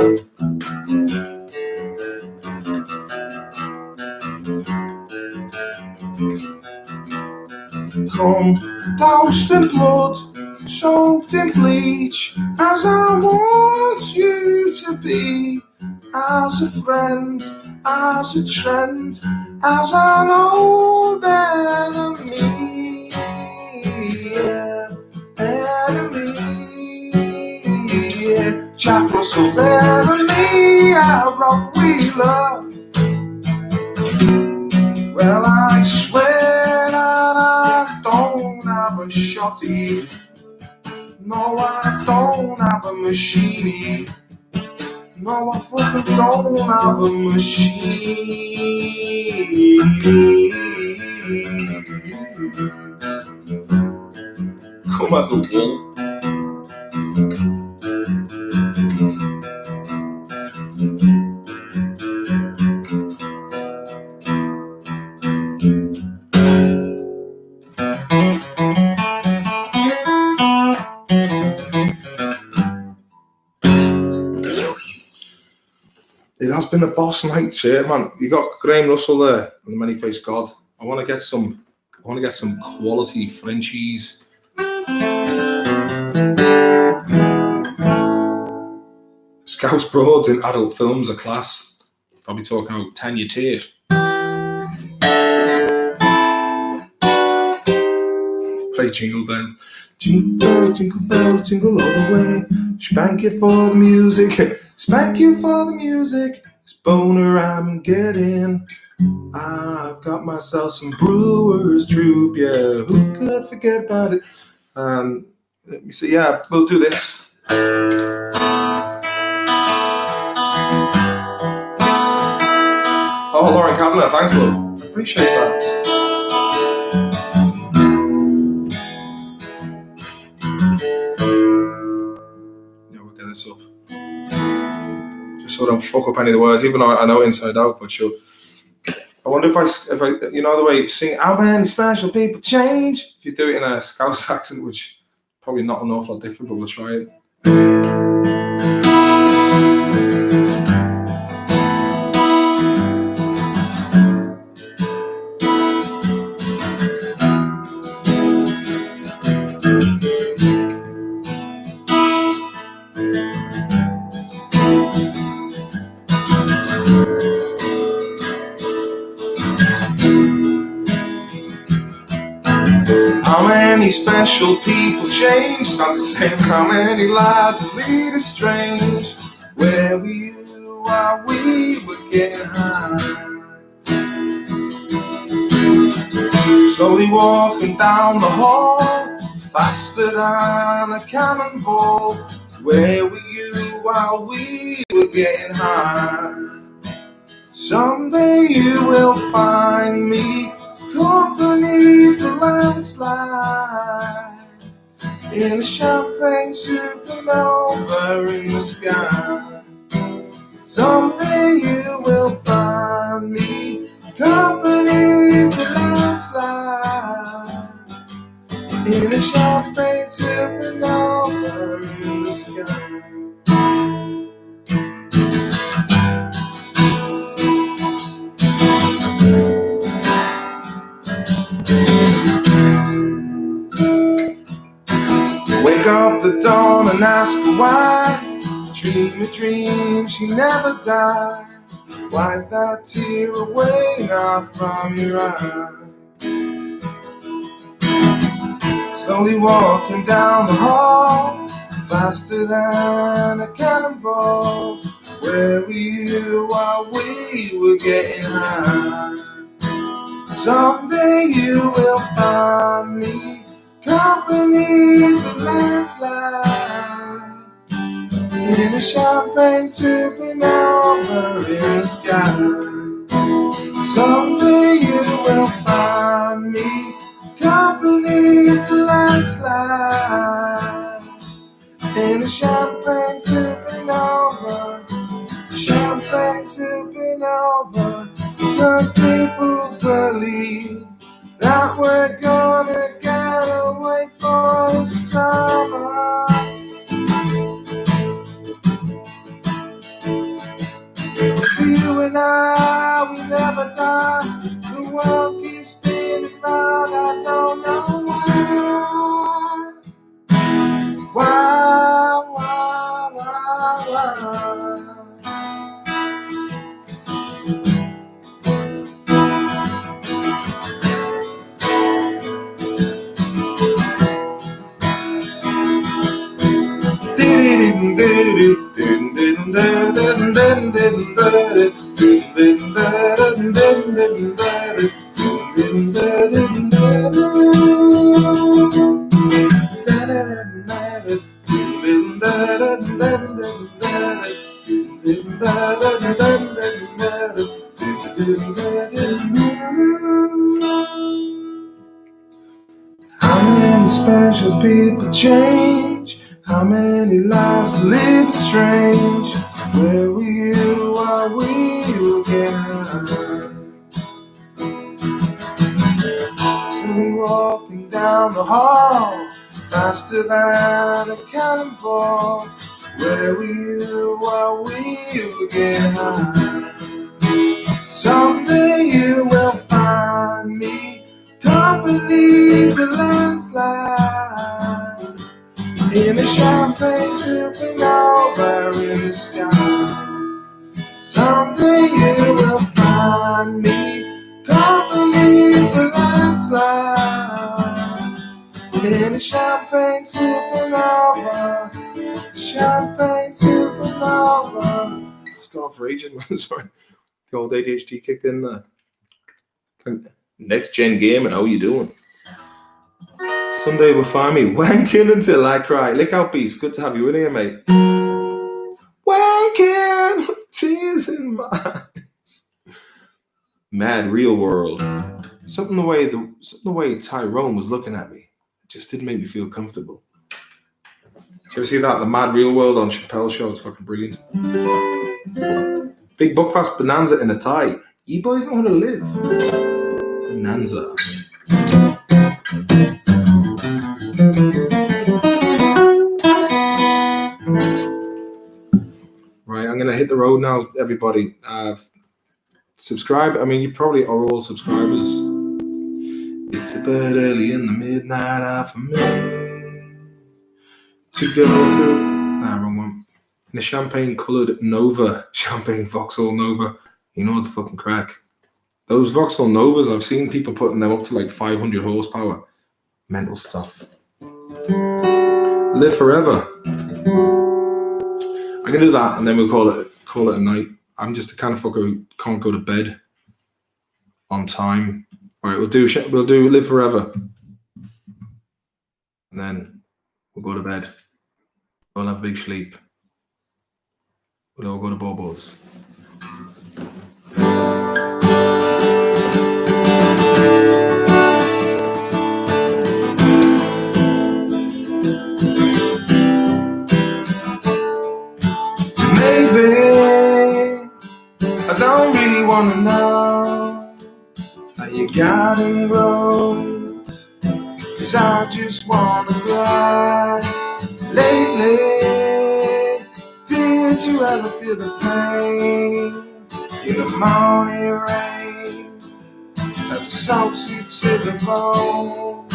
Come doused in blood, soaked in bleach, as I want you to be, as a friend, as a trend, as an old enemy, yeah, enemy, yeah. Jack Russell's enemy, Ralph Wheeler. Well, I swear that I don't have a shotty. No, I don't have a machine. No, I fucking don't have a machine. Come as a wool. It has been a boss night here, man. You got Graham Russell there and the Many-Faced God. I want to get some quality Frenchies. Scouse Broads in adult films are class. Probably talking about Tanya Tate. Play Jingle Bell. Jingle bells, jingle all the way. Spank you for the music. Spank you for the music. This boner I'm getting. I've got myself some Brewers Droop. Yeah, who could forget about it? Let me see. Yeah, we'll do this. Oh, Lauren Kavanagh, thanks, love. Appreciate that. Yeah, we'll get this up. Just so I don't fuck up any of the words, even though I know inside out, but sure. I wonder if I, you know the way you sing, how many special people change? If you do it in a Scouse accent, which probably not an awful lot different, but we'll try it. How many special people change? Not the same. How many lives that lead us strange? Where were you while we were getting high? Slowly walking down the hall, faster than a cannonball. Where were you while we were getting high? Someday you will find me caught beneath the landslide, in a champagne supernova in the sky. Someday you will find me caught beneath the landslide, in a champagne supernova in the sky. Wake up the dawn and ask her why. Dream a dream, she never dies. Wipe that tear away now from your eye. Slowly walking down the hall, faster than a cannonball. Where were you while we were getting high? Someday you will find me caught beneath the landslide, in a champagne supernova in the sky. Someday you will find me caught beneath the landslide, in a champagne supernova, champagne supernova. Because people believe that we're gonna get away for the summer. You and I, we never die. The world keeps spinning round, I don't know why. Why? How many special people change? How many lives live strange? Where were you while we were getting high? Slowly walking down the hall, faster than a cannonball. Where were you while we were getting high? Someday you will find me caught beneath the landslide, in a champagne supernova in the sky. Someday you will find me caught beneath the landslide, in a champagne supernova, champagne supernova. It's gone on for ages, man. Sorry. The old ADHD kicked in there. Next gen gaming, how you doing? Sunday will find me wanking until I cry. Lick out, Beast. Good to have you in here, mate. Wanking with tears in my eyes. Mad Real World. Something the way Tyrone was looking at me, it just didn't make me feel comfortable. You ever see that? The Mad Real World on Chappelle's show. It's fucking brilliant. Big Buckfast Bonanza in a tie. You boys know how to live. Bonanza. Right, I'm gonna hit the road now, everybody. Subscribe. I mean, you probably are all subscribers. It's a bit early in the midnight hour for me to go through. Wrong one. In a champagne-coloured Nova, champagne Vauxhall Nova. You know what's the fucking crack? Those Vauxhall Novas, I've seen people putting them up to like 500 horsepower. Mental stuff. Live forever. I can do that, and then we'll call it a night. I'm just the kind of fucker who can't go to bed on time. All right, we'll do Live Forever, and then we'll go to bed. We'll have a big sleep. We'll all go to Bobo's. Maybe I don't really wanna know how you got enrolled, 'cause I just wanna fly. Lately, did you ever feel the pain in the morning rain as it soaks you to the bone?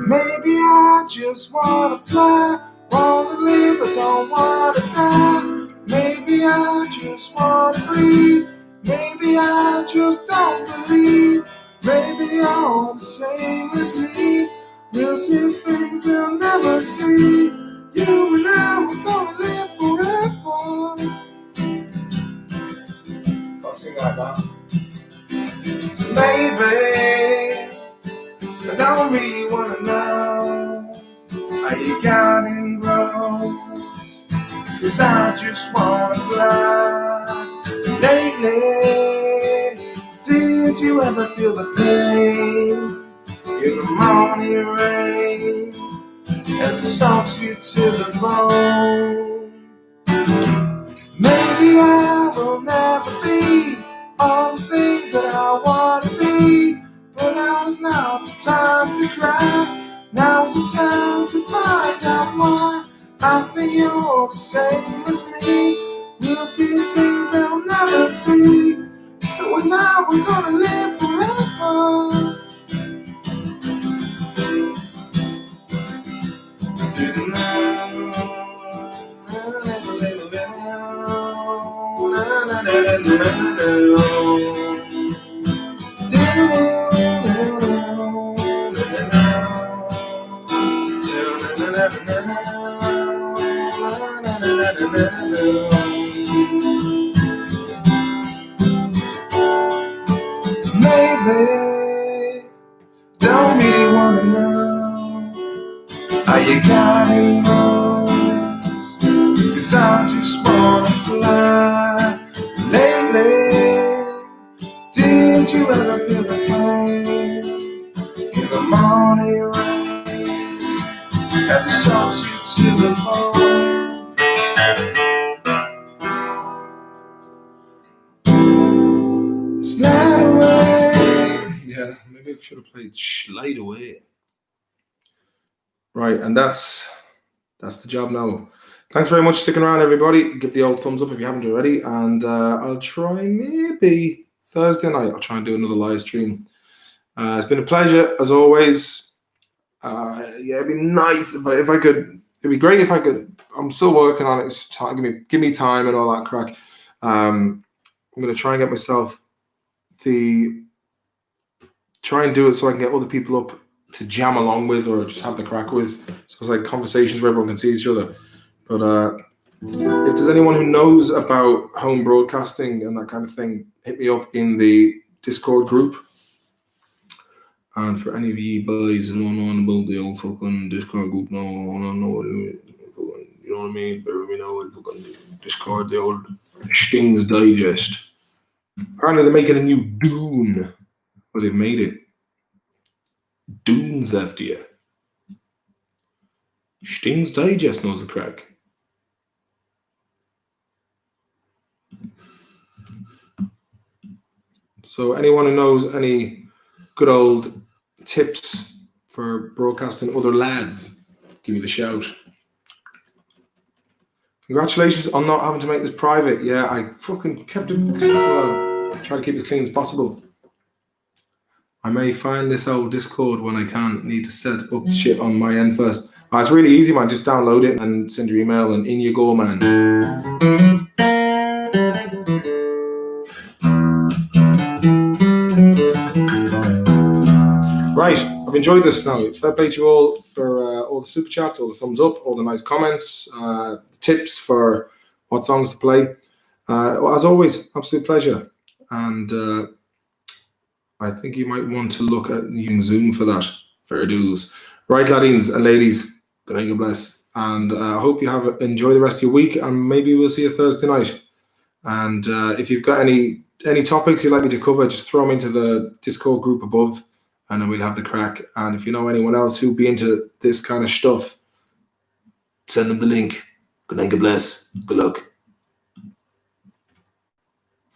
Maybe I just wanna fly, wanna live, I don't wanna die. Maybe I just wanna breathe. Maybe I just don't believe. Maybe you're all the same as me. We'll see things they'll never see. You and I, we're gonna live forever. I'll sing like that. Maybe I don't really wanna know how you got enrolled, 'cause I just wanna fly. Lately, did you ever feel the pain in the morning rain as it soaks you to the bone? Maybe I will never be all the things that I want to be, but now's the time to cry. Now's the time to find out why I think you're the same as me. We'll see things they'll never see. But now we're gonna live forever. Maybe don't really wanna know how you got involved, 'cause I just wanna fly. Lately, did you ever feel the pain in the morning rain as it soaks you to the bone? Slide away. Yeah, maybe I should have played Slide Away. Right, and that's the job now. Thanks very much for sticking around, everybody. Give the old thumbs up if you haven't already, and I'll try maybe Thursday night. I'll try and do another live stream. It's been a pleasure as always. Yeah, it'd be nice if I could. It'd be great if I could. I'm still working on it. It's time, give me time and all that crack. I'm gonna try and get myself try and do it so I can get other people up to jam along with or just have the crack with. So it's like conversations where everyone can see each other. But if there's anyone who knows about home broadcasting and that kind of thing, hit me up in the Discord group. And for any of you boys who don't know about the old fucking Discord group, no, I don't know, you know what I mean? But we know it fucking Discord, the old Stings Digest. Apparently they're making a new Dune. Well, they've made it. Dune's after you. Sting's Digest knows the crack. So anyone who knows any good old tips for broadcasting other lads, give me the shout. Congratulations on not having to make this private. Yeah, I fucking kept it. Well, try to keep it as clean as possible. I may find this old Discord when I can. Need to set up shit on my end first. It's really easy, man. Just download it and send your email, and in you go, man. Right, I've enjoyed this now. Fair play to you all for all the super chats, all the thumbs up, all the nice comments, tips for what songs to play. As always, absolute pleasure. And I think you might want to look at using Zoom for that. Fair dues. Right, laddies and ladies, good night, God bless. And I hope you have enjoy the rest of your week, and maybe we'll see you Thursday night. And if you've got any topics you'd like me to cover, just throw them into the Discord group above, and then we'll have the crack. And if you know anyone else who'd be into this kind of stuff, send them the link. Good night, God bless. Good luck.